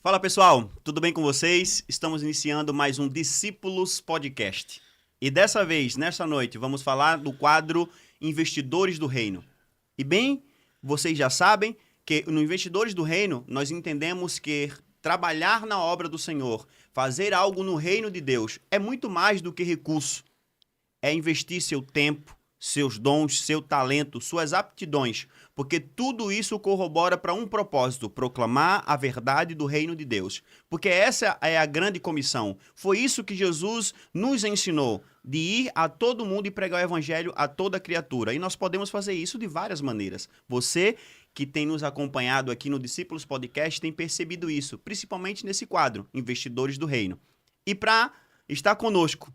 Fala pessoal, tudo bem com vocês? Estamos iniciando mais um Discípulos Podcast. E dessa vez, nesta noite, vamos falar do quadro Investidores do Reino. E bem, vocês já sabem que no Investidores do Reino nós entendemos que trabalhar na obra do Senhor, fazer algo no reino de Deus, é muito mais do que recurso. É investir seu tempo, seus dons, seu talento, suas aptidões, porque tudo isso corrobora para um propósito: proclamar a verdade do reino de Deus. Porque essa é a grande comissão. Foi isso que Jesus nos ensinou, de ir a todo mundo e pregar o evangelho a toda criatura. E nós podemos fazer isso de várias maneiras. Você que tem nos acompanhado aqui no Discípulos Podcast tem percebido isso, principalmente nesse quadro, Investidores do Reino. E para estar conosco,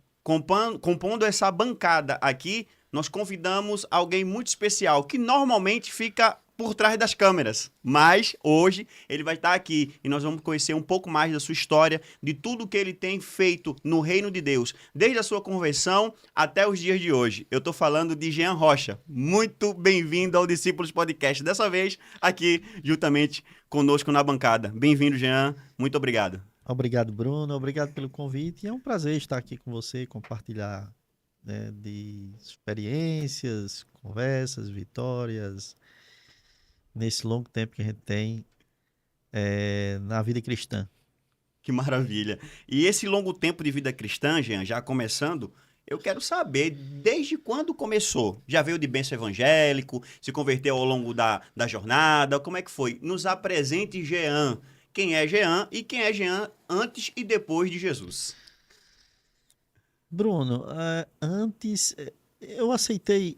compondo essa bancada aqui, nós convidamos alguém muito especial, que normalmente fica por trás das câmeras, mas hoje ele vai estar aqui e nós vamos conhecer um pouco mais da sua história, de tudo que ele tem feito no reino de Deus, desde a sua conversão até os dias de hoje. Eu estou falando de Jean Rocha. Muito bem-vindo ao Discípulos Podcast, dessa vez aqui juntamente conosco na bancada. Bem-vindo, Jean. Muito obrigado. Obrigado, Bruno. Obrigado pelo convite. E é um prazer estar aqui com você, compartilhar, né, de experiências, conversas, vitórias, nesse longo tempo que a gente tem na vida cristã. Que maravilha. E esse longo tempo de vida cristã, Jean, já começando, eu quero saber desde quando começou. Já veio de berço evangélico, se converteu ao longo da jornada, como é que foi? Nos apresente Jean. Quem é Jean e quem é Jean antes e depois de Jesus? Bruno, antes eu aceitei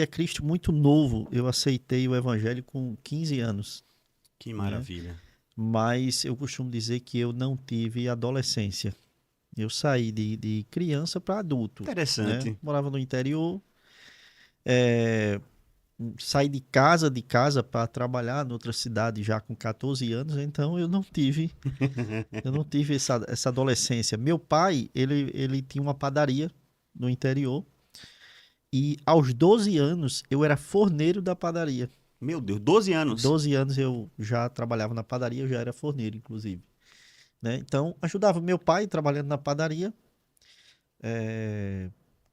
a Cristo muito novo. Eu aceitei o Evangelho com 15 anos, Que né? maravilha. Mas eu costumo dizer que eu não tive adolescência. Eu saí de criança para adulto, né? Interessante. Morava no interior, é, saí de casa para trabalhar em outra cidade já com 14 anos, então eu não tive essa adolescência. Meu pai, ele tinha uma padaria no interior e aos 12 anos eu era forneiro da padaria. Meu Deus, 12 anos. 12 anos eu já trabalhava na padaria, eu já era forneiro, inclusive, né? Então, ajudava meu pai trabalhando na padaria.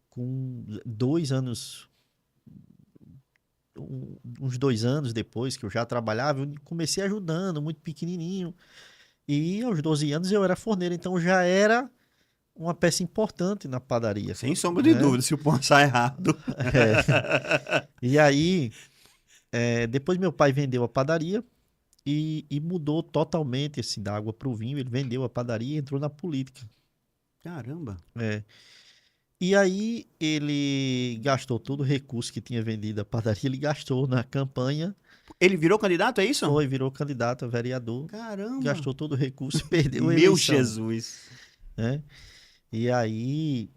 Com 2 anos, uns 2 anos depois que eu já trabalhava, eu comecei ajudando, muito pequenininho. E aos 12 anos eu era forneiro, então já era uma peça importante na padaria, Sem sombra de né? dúvida, se o pensar errado. É. E aí, depois meu pai vendeu a padaria e mudou totalmente assim, da água para o vinho. Ele vendeu a padaria e entrou na política. Caramba. É. E aí ele gastou todo o recurso que tinha vendido a padaria, ele gastou na campanha, Ele virou candidato, é isso? virou candidato a vereador, Caramba. gastou todo o recurso e perdeu a Meu eleição, Jesus. né? E aí,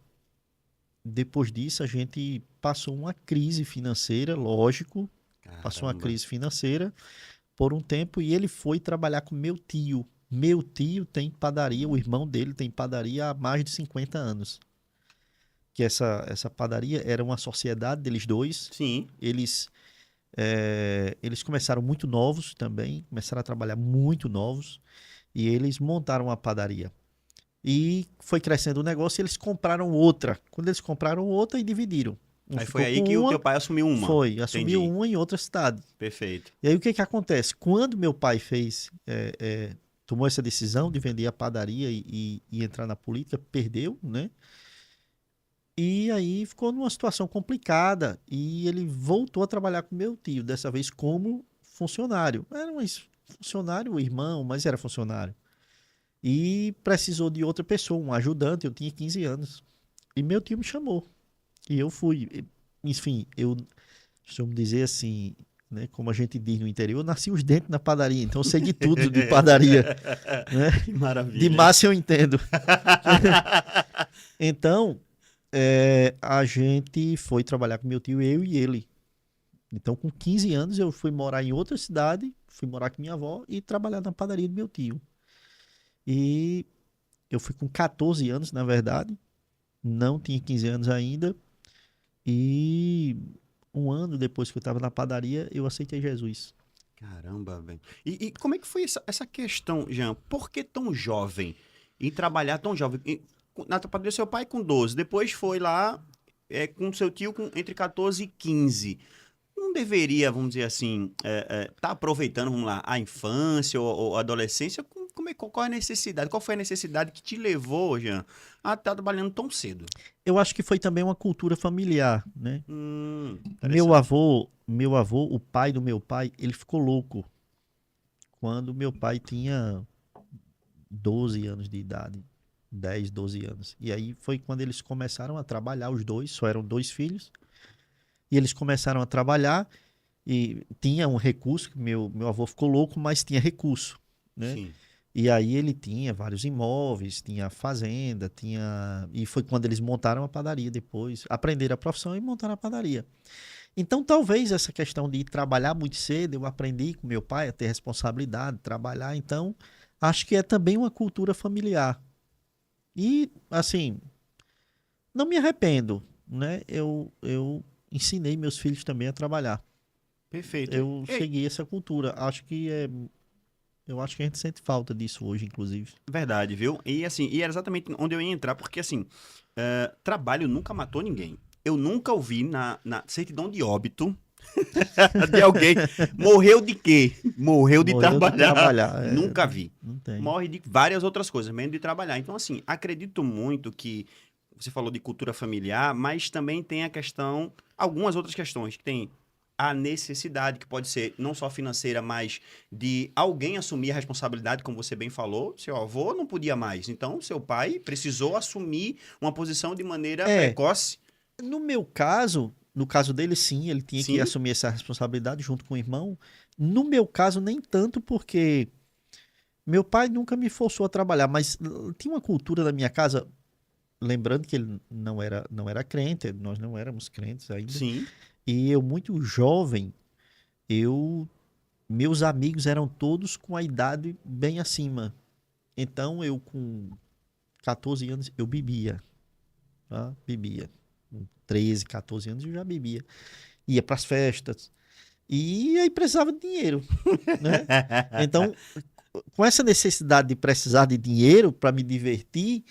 depois disso, a gente passou uma crise financeira, lógico, passou uma Caramba. crise financeira por um tempo e ele foi trabalhar com meu tio. Meu tio tem padaria, o irmão dele tem padaria há mais de 50 anos. Que essa padaria era uma sociedade deles dois. Sim. Eles começaram muito novos também, começaram a trabalhar muito novos e eles montaram uma padaria. E foi crescendo o negócio e eles compraram outra. Quando eles compraram outra e dividiram. Um Aí foi ficou aí com que o teu uma, pai assumiu uma. assumiu Entendi. uma em outra cidade. Perfeito. E aí o que que acontece? Quando meu pai tomou essa decisão de vender a padaria e entrar na política, perdeu, né? E aí ficou numa situação complicada e ele voltou a trabalhar com meu tio, dessa vez como funcionário. Era um funcionário, irmão, mas era funcionário. E precisou de outra pessoa, um ajudante, eu tinha 15 anos. E meu tio me chamou. E eu fui. Enfim, eu costumo dizer assim, né, como a gente diz no interior, eu nasci os dentes na padaria, então eu sei de tudo de padaria, né? Que De maravilha. massa eu entendo. Então, a gente foi trabalhar com meu tio, eu e ele. Então, com 15 anos, eu fui morar em outra cidade, fui morar com minha avó e trabalhar na padaria do meu tio. E eu fui com 14 anos, na verdade, não tinha 15 anos ainda. E um ano depois que eu estava na padaria, eu aceitei Jesus. Caramba, velho. E como é que foi essa questão, Jean? Por que tão jovem? E trabalhar tão jovem? Na padaria do seu pai com 12, depois foi lá com seu tio entre 14 e 15. Não deveria, vamos dizer assim, tá aproveitando, vamos lá, a infância ou a adolescência? Qual é a necessidade? Qual foi a necessidade que te levou, Jean, a estar trabalhando tão cedo? Eu acho que foi também uma cultura familiar, né? Interessante. Meu avô, o pai do meu pai, ele ficou louco quando meu pai tinha 12 anos de idade, 10, 12 anos. E aí foi quando eles começaram a trabalhar, os dois, só eram dois filhos, e eles começaram a trabalhar e tinha um recurso, que meu avô ficou louco, mas tinha recurso, né? Sim. E aí ele tinha vários imóveis, tinha fazenda, tinha... E foi quando eles montaram a padaria depois, aprenderam a profissão e montaram a padaria. Então, talvez essa questão de trabalhar muito cedo, eu aprendi com meu pai a ter responsabilidade, trabalhar. Então, acho que é também uma cultura familiar. E, assim, não me arrependo, né? Eu ensinei meus filhos também a trabalhar. Perfeito. Eu Ei, segui essa cultura. Eu acho que a gente sente falta disso hoje, inclusive. verdade, viu? E assim, e era exatamente onde eu ia entrar, porque assim, trabalho nunca matou ninguém. Eu nunca ouvi na certidão de óbito de alguém. Morreu de quê? Morreu de Morreu de trabalhar. trabalhar. Nunca vi. Não tem. Morre de várias outras coisas, menos de trabalhar. Então, assim, acredito muito que você falou de cultura familiar, mas também tem a questão, algumas outras questões, que tem a necessidade, que pode ser não só financeira, mas de alguém assumir a responsabilidade, como você bem falou. Seu avô não podia mais, então seu pai precisou assumir uma posição de maneira É, precoce. no meu caso, no caso dele, sim, ele tinha que Sim, assumir essa responsabilidade junto com o irmão. No meu caso, nem tanto, porque meu pai nunca me forçou a trabalhar, mas tinha uma cultura da minha casa, lembrando que ele não era crente, nós não éramos crentes ainda, sim. e eu muito jovem, eu meus amigos eram todos com a idade bem acima. Então eu com 14 anos eu bebia, tá? Bebia. Com 13, 14 anos eu já bebia. Ia para as festas. E aí precisava de dinheiro, né? Então, com essa necessidade de precisar de dinheiro para me divertir,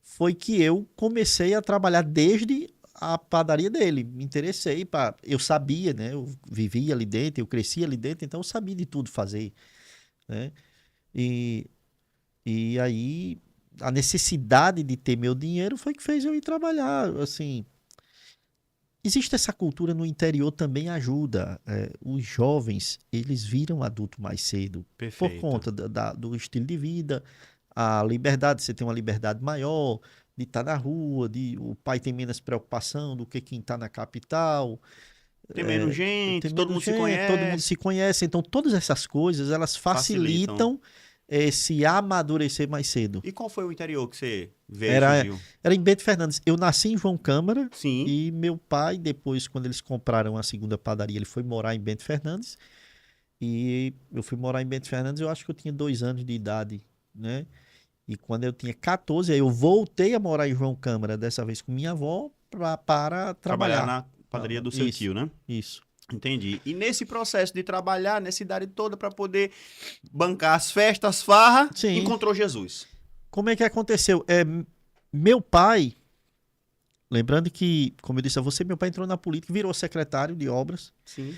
foi que eu comecei a trabalhar desde a padaria dele. Me interessei para, eu sabia, né? Eu vivia ali dentro, eu crescia ali dentro, então eu sabia de tudo fazer, né? E, e aí a necessidade de ter meu dinheiro foi que fez eu ir trabalhar, assim. Existe essa cultura no interior também ajuda. Os jovens, eles viram adulto mais cedo por Perfeito. conta do estilo de vida, a liberdade, você tem uma liberdade maior de estar na rua, o pai tem menos preocupação do que quem está na capital, Tem menos tem gente, todo menos mundo se gente, todo mundo se conhece, conhece. Então, todas essas coisas, elas facilitam. facilitam esse amadurecer mais cedo. E qual foi o interior que você veio e Era, surgiu? era em Bento Fernandes. Eu nasci em João Câmara Sim, e meu pai, depois, quando eles compraram a segunda padaria, ele foi morar em Bento Fernandes. E eu fui morar em Bento Fernandes, eu acho que eu tinha 2 anos de idade, né? E quando eu tinha 14, aí eu voltei a morar em João Câmara, dessa vez com minha avó, para trabalhar trabalhar. na padaria do seu Isso, tio, né? isso. Entendi. E nesse processo de trabalhar nessa idade toda para poder bancar as festas, as farra, Sim. encontrou Jesus. Como é que aconteceu? Meu pai, lembrando que, como eu disse a você, meu pai entrou na política, virou secretário de obras. Sim.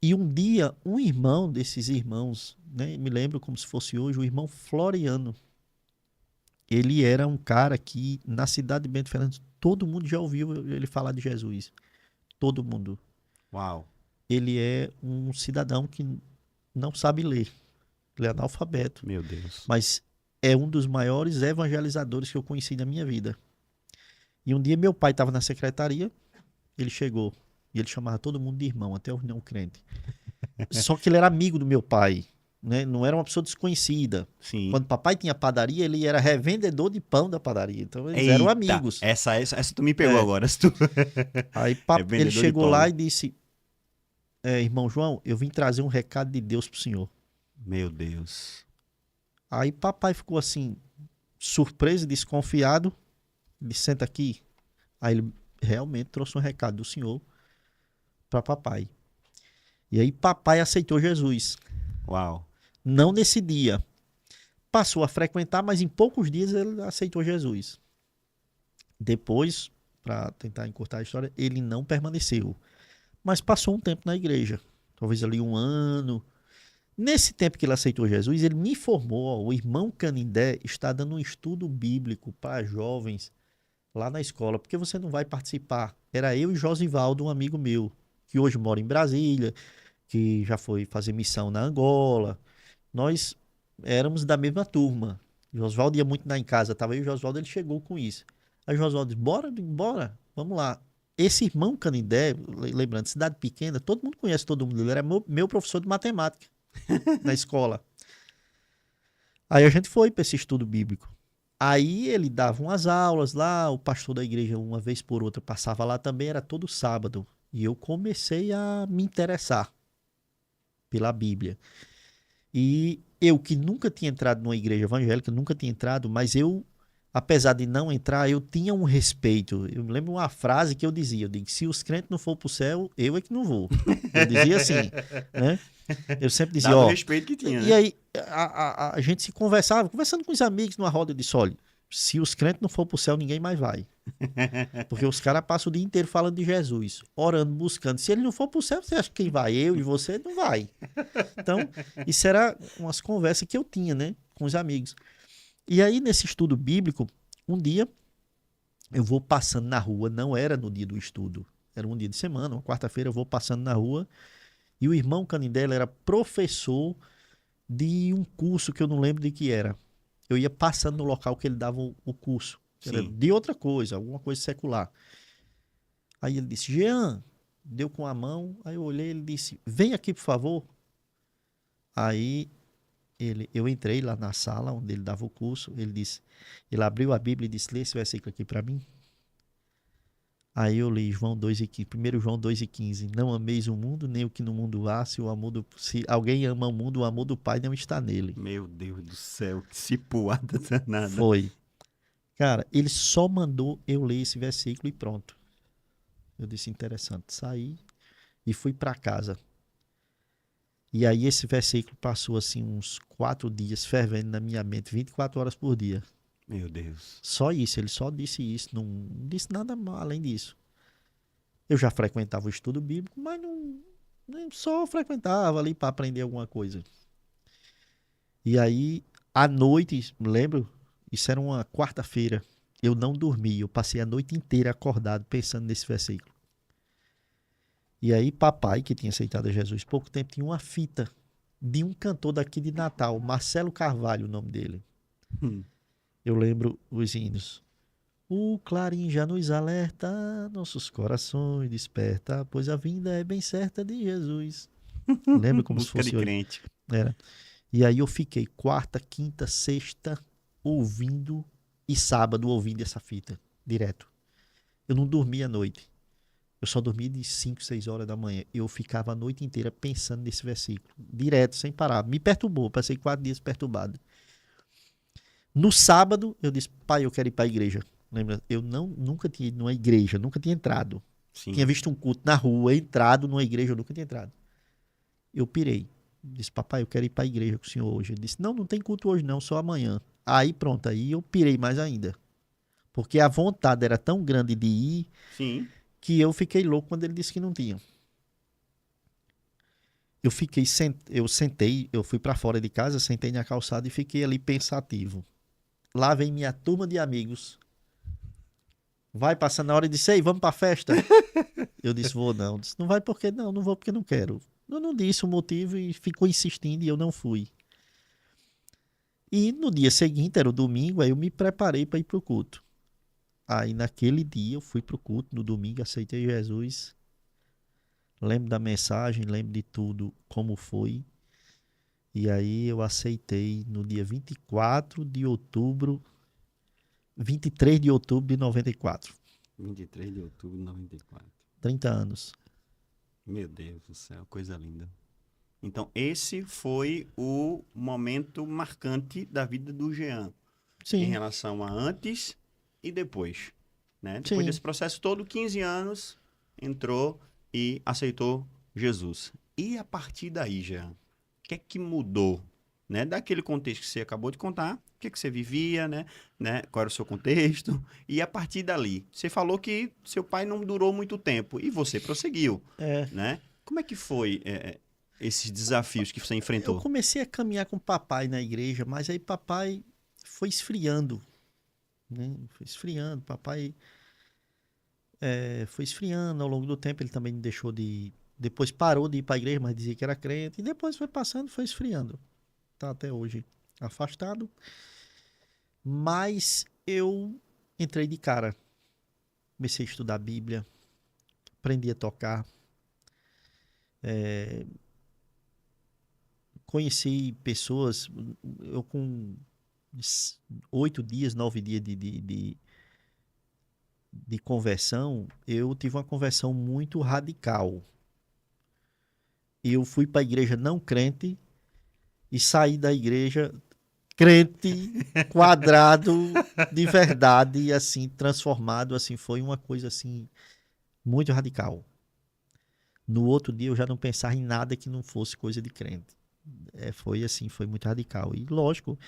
E um dia, um irmão desses irmãos, né, me lembro como se fosse hoje, o irmão Floriano, ele era um cara que na cidade de Bento Fernandes, todo mundo já ouviu ele falar de Jesus. Todo mundo. Uau. Ele é um cidadão que não sabe ler. Ele é analfabeto. Meu Deus. Mas é um dos maiores evangelizadores que eu conheci na minha vida. E um dia meu pai estava na secretaria, ele chegou e ele chamava todo mundo de irmão, até os não crentes. Só que ele era amigo do meu pai, né? Não era uma pessoa desconhecida. Sim. Quando papai tinha padaria, ele era revendedor de pão da padaria. Então eles eram Eita, amigos. essa tu me pegou É. agora. Aí É ele vendedor de chegou lá pão. e disse: Irmão João, eu vim trazer um recado de Deus pro senhor. Meu Deus. Aí papai ficou assim, surpreso e desconfiado. Ele disse: Senta aqui. Aí ele realmente trouxe um recado do senhor para papai. E aí papai aceitou Jesus. Uau. Não nesse dia. Passou a frequentar, mas em poucos dias ele aceitou Jesus. Depois, para tentar encurtar a história, ele não permaneceu. Mas passou um tempo na igreja. Talvez ali um ano. Nesse tempo que ele aceitou Jesus, ele me informou, ó, o irmão Canindé está dando um estudo bíblico para jovens lá na escola, porque você não vai participar. Era eu e Josivaldo, um amigo meu, que hoje mora em Brasília, que já foi fazer missão na Angola. Nós éramos da mesma turma. Josvaldo ia muito lá em casa, tava aí o Josvaldo, ele chegou com isso. Aí o Josvaldo disse, bora, bora, vamos lá. Esse irmão Canindé, lembrando, cidade pequena, todo mundo conhece todo mundo, ele era meu professor de matemática na escola. Aí a gente foi para esse estudo bíblico. Aí ele dava umas aulas lá, o pastor da igreja, uma vez por outra, passava lá também, era todo sábado. E eu comecei a me interessar pela Bíblia. E eu que nunca tinha entrado numa igreja evangélica, nunca tinha entrado, mas eu, apesar de não entrar, eu tinha um respeito. Eu me lembro uma frase que eu dizia, eu digo, se os crentes não for para o céu, eu é que não vou. Eu dizia assim, né? Eu sempre dizia, Dado o ó... respeito que tinha, E né? aí a gente se conversava, conversando com os amigos numa roda, eu disse, olha, se os crentes não for para o céu, ninguém mais vai. Porque os caras passam o dia inteiro falando de Jesus, orando, buscando. Se ele não for para o céu, você acha que quem vai? Eu e você não vai. Então, isso era umas conversas que eu tinha, né, com os amigos. E aí, nesse estudo bíblico, um dia eu vou passando na rua, não era no dia do estudo, era um dia de semana, uma quarta-feira, eu vou passando na rua, e o irmão Canindé era professor de um curso que eu não lembro de que era. Eu ia passando no local que ele dava o curso. Era Sim. de outra coisa, alguma coisa secular. Aí ele disse, Jean, deu com a mão, aí eu olhei, ele disse, vem aqui, por favor. Aí eu entrei lá na sala onde ele dava o curso, ele abriu a Bíblia e disse, lê esse versículo aqui para mim. Aí eu li João 2:15, 1 João 2:15, não ameis o mundo, nem o que no mundo há, se alguém ama o mundo, o amor do Pai não está nele. Meu Deus do céu, que cipuada danada. Foi. Cara, ele só mandou eu ler esse versículo e pronto. Eu disse, interessante. Saí e fui para casa. E aí esse versículo passou assim uns 4 dias fervendo na minha mente, 24 horas por dia. Meu Deus. Só isso, ele só disse isso, não disse nada além disso. Eu já frequentava o estudo bíblico, mas não, só frequentava ali para aprender alguma coisa. E aí, à noite, lembro, isso era uma quarta-feira, eu não dormi, eu passei a noite inteira acordado pensando nesse versículo. E aí, papai, que tinha aceitado a Jesus há pouco tempo, tinha uma fita de um cantor daqui de Natal, Marcelo Carvalho, o nome dele. Hum. Eu lembro os hinos. O clarim já nos alerta, nossos corações desperta, pois a vinda é bem certa de Jesus. Lembra como se Música de fosse hoje? crente. Era. E aí eu fiquei quarta, quinta, sexta ouvindo e sábado ouvindo essa fita, direto. Eu não dormia à noite. Eu só dormia de 5, 6 horas da manhã. Eu ficava a noite inteira pensando nesse versículo, direto, sem parar. Me perturbou, passei 4 dias perturbado. No sábado, eu disse, pai, eu quero ir para a igreja. Lembra? Eu nunca tinha ido numa igreja, nunca tinha entrado. Sim. Tinha visto um culto na rua, entrado numa igreja, eu nunca tinha entrado. Eu pirei. Disse, papai, eu quero ir para a igreja com o senhor hoje. Ele disse, não tem culto hoje não, só amanhã. Aí pronto, aí eu pirei mais ainda. Porque a vontade era tão grande de ir Sim. que eu fiquei louco quando ele disse que não tinha. Eu sentei, eu fui para fora de casa, sentei na calçada e fiquei ali pensativo. Lá vem minha turma de amigos. Vai passando a hora e disse, ei, vamos pra festa? Eu disse, vou não. Disse, não vai porque não, não vou porque não quero. Eu não disse o motivo e ficou insistindo e eu não fui. E no dia seguinte, era o domingo, aí eu me preparei para ir pro culto. Aí naquele dia eu fui pro culto, no domingo, aceitei Jesus. Lembro da mensagem, lembro de tudo, como foi. E aí eu aceitei no dia 24 de outubro, 23 de outubro de 94. 23 de outubro de 94. 30 anos. Meu Deus do céu, coisa linda. Então, esse foi o momento marcante da vida do Jean. Em Sim, relação a antes e depois. Né? Depois sim. desse processo todo, 15 anos, entrou e aceitou Jesus. E a partir daí, Jean? que é que mudou? Né? Daquele contexto que você acabou de contar, o que é que você vivia, né? Qual era o seu contexto? E a partir dali, você falou que seu pai não durou muito tempo e você prosseguiu, É, né? Como é que foi esses desafios que você eu enfrentou? comecei a caminhar com papai na igreja, mas aí papai foi esfriando, né? Foi esfriando, papai foi esfriando ao longo do tempo, ele também deixou de... Depois parou de ir para a igreja, mas dizia que era crente, e depois foi passando, foi esfriando. Tá até hoje afastado, mas eu entrei de cara, comecei a estudar a Bíblia, aprendi a tocar, conheci pessoas, eu com 8 dias, 9 dias de conversão, eu tive uma conversão muito radical. Eu fui para a igreja não crente e saí da igreja crente, quadrado, de verdade, assim, transformado, assim, foi uma coisa, assim, muito radical. No outro dia eu já não pensava em nada que não fosse coisa de crente. Foi assim, foi muito radical. E lógico,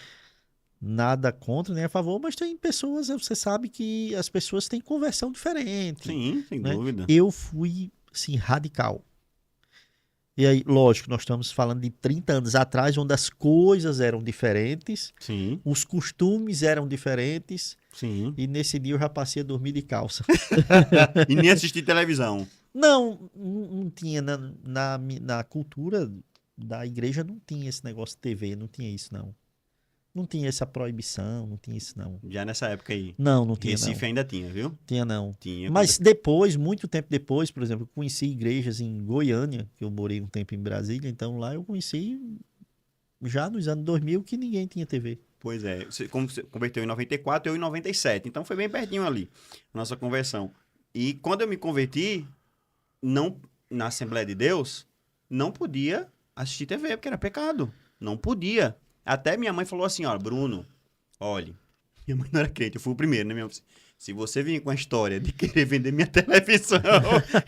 nada contra nem a favor, mas tem pessoas, você sabe que as pessoas têm conversão diferente, Sim, sem né? dúvida. Eu fui, assim, radical. E aí, lógico, nós estamos falando de 30 anos atrás, onde as coisas eram diferentes, Sim, os costumes eram diferentes, sim. e nesse dia eu já passei a dormir de calça. E nem assistir televisão. Não tinha na cultura da igreja, não tinha esse negócio de TV, não tinha isso, não. Não tinha essa proibição, não tinha isso, não. Já nessa época aí. Não tinha, não. Recife ainda tinha, viu? Tinha, não. Tinha. Mas depois, muito tempo depois, por exemplo, eu conheci igrejas em Goiânia, que eu morei um tempo em Brasília, então lá eu conheci já nos anos 2000 que ninguém tinha TV. Pois é. Como você converteu em 94, eu em 97. Então foi bem pertinho ali, a nossa conversão. E quando eu me converti, não na Assembleia de Deus, não podia assistir TV, porque era pecado. Não podia. Até minha mãe falou assim, ó, Bruno, olhe, minha mãe não era crente, eu fui o primeiro, né? Minha mãe disse, se você vir com a história de querer vender minha televisão,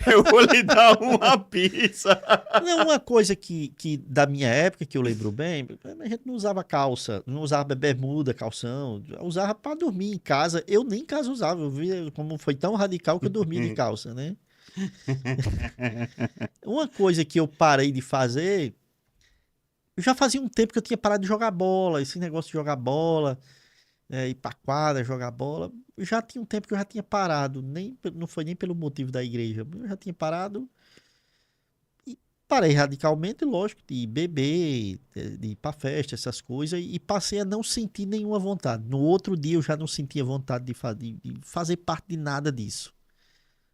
eu vou lhe dar uma pizza. Não, uma coisa que da minha época, que eu lembro bem, a gente não usava calça, não usava bermuda, calção, usava para dormir em casa. Eu nem em casa usava, eu vi como foi tão radical que eu dormia de calça, né? Uma coisa que eu parei de fazer, eu já fazia um tempo que eu tinha parado de jogar bola, esse negócio de jogar bola, ir pra quadra, jogar bola, já tinha um tempo que eu já tinha parado, não foi nem pelo motivo da igreja, eu já tinha parado. Parei radicalmente, lógico, de beber, de ir pra festa, essas coisas, e passei a não sentir nenhuma vontade. No outro dia eu já não sentia vontade de fazer parte de nada disso.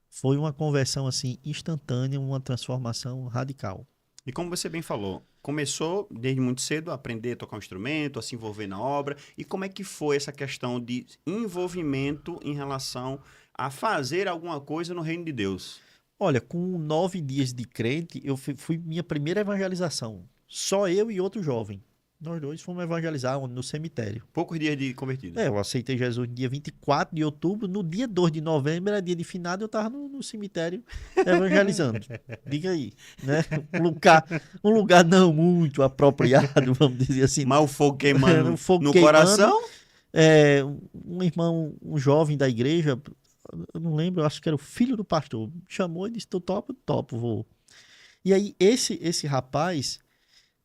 Foi uma conversão assim instantânea, uma transformação radical. E como você bem falou, começou desde muito cedo a aprender a tocar um instrumento, a se envolver na obra. E como é que foi essa questão de envolvimento em relação a fazer alguma coisa no reino de Deus? Olha, com 9 dias de crente, eu fui minha primeira evangelização. Só eu e outro jovem. Nós dois fomos evangelizar no cemitério. Poucos dias de convertido. Eu aceitei Jesus no dia 24 de outubro. No dia 2 de novembro, era dia de finado, eu estava no cemitério evangelizando. Diga aí, né? Um lugar não muito apropriado, vamos dizer assim. Mas o fogo queimando Um fogo no queimando. coração? Um irmão, um jovem da igreja, eu não lembro, eu acho que era o filho do pastor, chamou e disse: "Eu topo, vou." E aí, esse rapaz,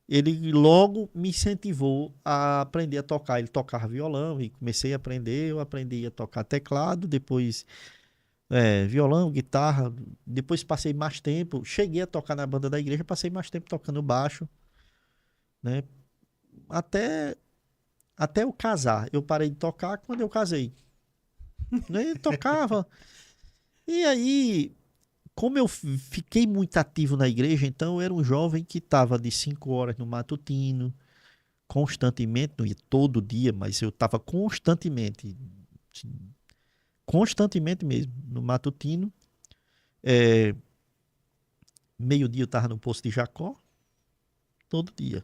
ele logo me incentivou a aprender a tocar. Ele tocava violão e comecei a aprender. Eu aprendi a tocar teclado, depois violão, guitarra. Depois passei mais tempo. Cheguei a tocar na banda da igreja, passei mais tempo tocando baixo, né? Até, até eu casar. Eu parei de tocar quando eu casei. Né? Eu tocava. E aí, como eu fiquei muito ativo na igreja, então eu era um jovem que estava de 5 horas no matutino, constantemente, não ia todo dia, mas eu estava constantemente, assim, constantemente mesmo, no matutino. Meio-dia eu estava no Poço de Jacó, todo dia.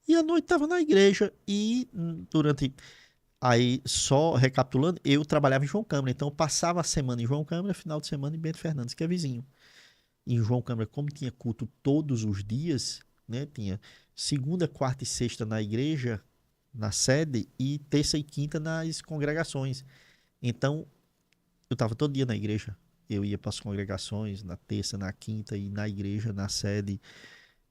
E à noite estava na igreja e durante... Aí, só recapitulando, eu trabalhava em João Câmara, então eu passava a semana em João Câmara, final de semana em Bento Fernandes, que é vizinho. Em João Câmara, como tinha culto todos os dias, né, tinha segunda, quarta e sexta na igreja, na sede, e terça e quinta nas congregações. Então, eu estava todo dia na igreja. Eu ia para as congregações na terça, na quinta e na igreja, na sede.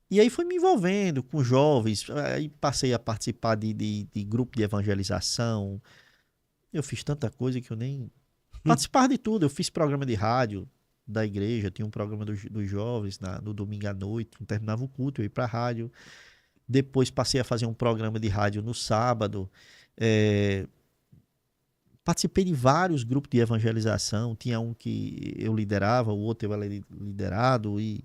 E aí fui me envolvendo com jovens. Aí passei a participar de grupo de evangelização. Eu fiz tanta coisa que eu nem... Participava de tudo. Eu fiz programa de rádio da igreja. Tinha um programa dos jovens no domingo à noite. Quando terminava o culto, eu ia para a rádio. Depois passei a fazer um programa de rádio no sábado. É, participei de vários grupos de evangelização. Tinha um que eu liderava, o outro eu era liderado, e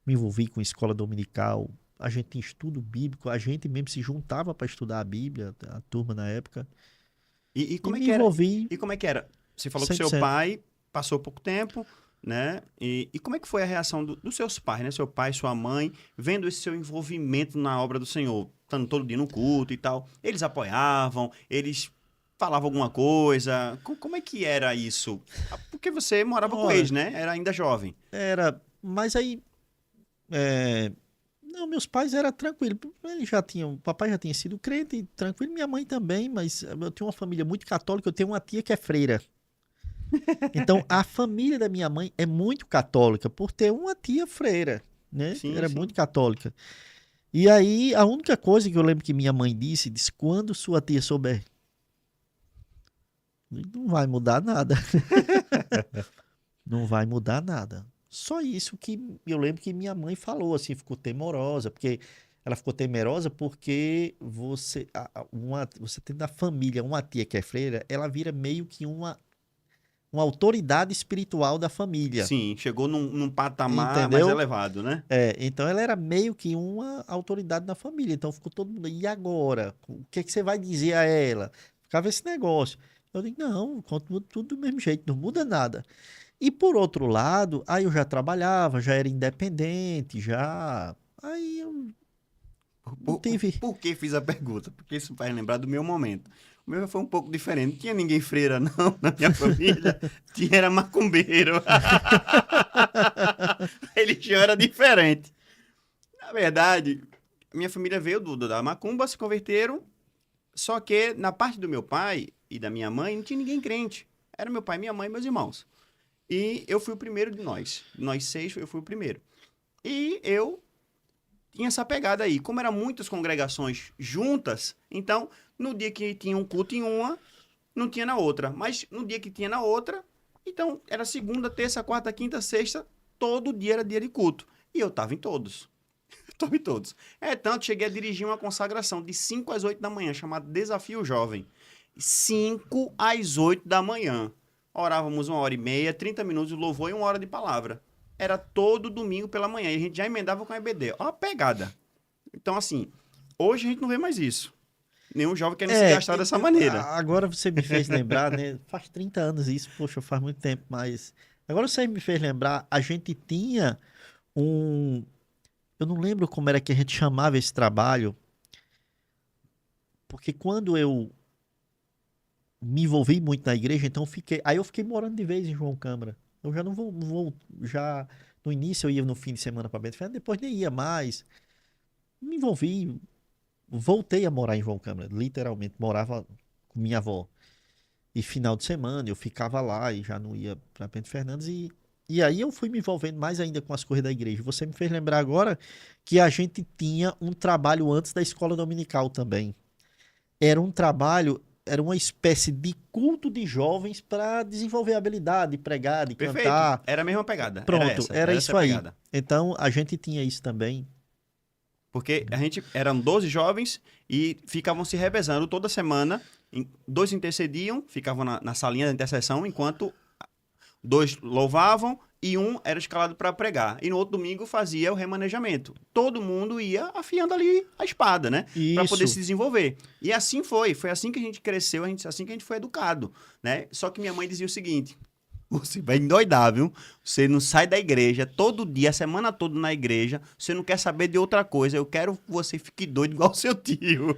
me envolvi com escola dominical. A gente tinha estudo bíblico, a gente mesmo se juntava para estudar a Bíblia, a turma na época, E e como é me que era? envolvi E como é que era? Você falou que seu 100%. pai passou pouco tempo, né? E como é que foi a reação dos seus pais, né? Seu pai, sua mãe, vendo esse seu envolvimento na obra do Senhor, estando todo dia no culto e tal. Eles apoiavam, eles falavam alguma coisa. Como é que era isso? Porque você morava com eles, Olha, né? Era ainda jovem. era, mas aí, é, não, meus pais eram tranquilos. Eles já tinham, o papai já tinha sido crente, tranquilo, minha mãe também, mas eu tenho uma família muito católica, eu tenho uma tia que é freira. Então, a família da minha mãe é muito católica, por ter uma tia freira, né? Sim, Era sim. muito católica. E aí, a única coisa que eu lembro que minha mãe disse, quando sua tia souber, não vai mudar nada. Não vai mudar nada. Só isso que eu lembro que minha mãe falou, assim, ficou temerosa, porque ela ficou temerosa porque você tem na família uma tia que é freira, ela vira meio que uma autoridade espiritual da família, Sim, chegou num patamar mais entendeu? elevado, né? Então ela era meio que uma autoridade na família, então ficou todo mundo, e agora? O que é que você vai dizer a ela? Ficava esse negócio. Eu digo, não, continua tudo do mesmo jeito, não muda nada. E por outro lado, aí eu já trabalhava, já era independente, já. Aí eu não tive. Por que fiz a pergunta? Porque isso faz lembrar do meu momento. O meu foi um pouco diferente. Não tinha ninguém freira, não, na minha família. Tinha era macumbeiro. A religião era diferente. Na verdade, minha família veio da macumba, se converteram. Só que na parte do meu pai e da minha mãe, não tinha ninguém crente. Era meu pai, minha mãe e meus irmãos. E eu fui o primeiro de nós. Nós seis, eu fui o primeiro. E eu tinha essa pegada aí. Como eram muitas congregações juntas, então, no dia que tinha um culto em uma, não tinha na outra. Mas no dia que tinha na outra, então, era segunda, terça, quarta, quinta, sexta, todo dia era dia de culto. E eu tava em todos. Tava em todos. É tanto, cheguei a dirigir uma consagração de 5 às 8 da manhã, chamada Desafio Jovem. 5 às 8 da manhã. Orávamos 1h30, 30 minutos de louvor e 1 hora de palavra. Era todo domingo pela manhã. E a gente já emendava com a EBD. Ó a pegada. Então, assim, hoje a gente não vê mais isso. Nenhum jovem querendo se gastar dessa maneira. Agora você me fez lembrar, né? Faz 30 anos isso, poxa, faz muito tempo, mas. Agora você me fez lembrar, a gente tinha um. Eu não lembro como era que a gente chamava esse trabalho, porque quando eu me envolvi muito na igreja, então aí eu fiquei morando de vez em João Câmara. Eu já não vou já no início eu ia no fim de semana para Bento Fernando, depois nem ia mais. Me envolvi, voltei a morar em João Câmara, literalmente morava com minha avó. E final de semana eu ficava lá e já não ia para Bento Fernandes e aí eu fui me envolvendo mais ainda com as coisas da igreja. Você me fez lembrar agora que a gente tinha um trabalho antes da escola dominical também. Era um trabalho, era uma espécie de culto de jovens para desenvolver a habilidade de pregar, de Perfeito. cantar. Era a mesma pegada. Pronto, era Era essa isso a aí. pegada. Então a gente tinha isso também. Porque a gente eram 12 jovens e ficavam se revezando toda semana. Dois intercediam, ficavam na salinha da intercessão, enquanto dois louvavam e um era escalado para pregar. E no outro domingo fazia o remanejamento. Todo mundo ia afiando ali a espada, né? Para poder Isso. se desenvolver. E assim foi. Foi assim que a gente cresceu, assim que a gente foi educado, né? Só que minha mãe dizia o seguinte: você vai endoidar, viu? Você não sai da igreja todo dia, a semana toda na igreja. Você não quer saber de outra coisa. Eu quero que você fique doido igual seu tio.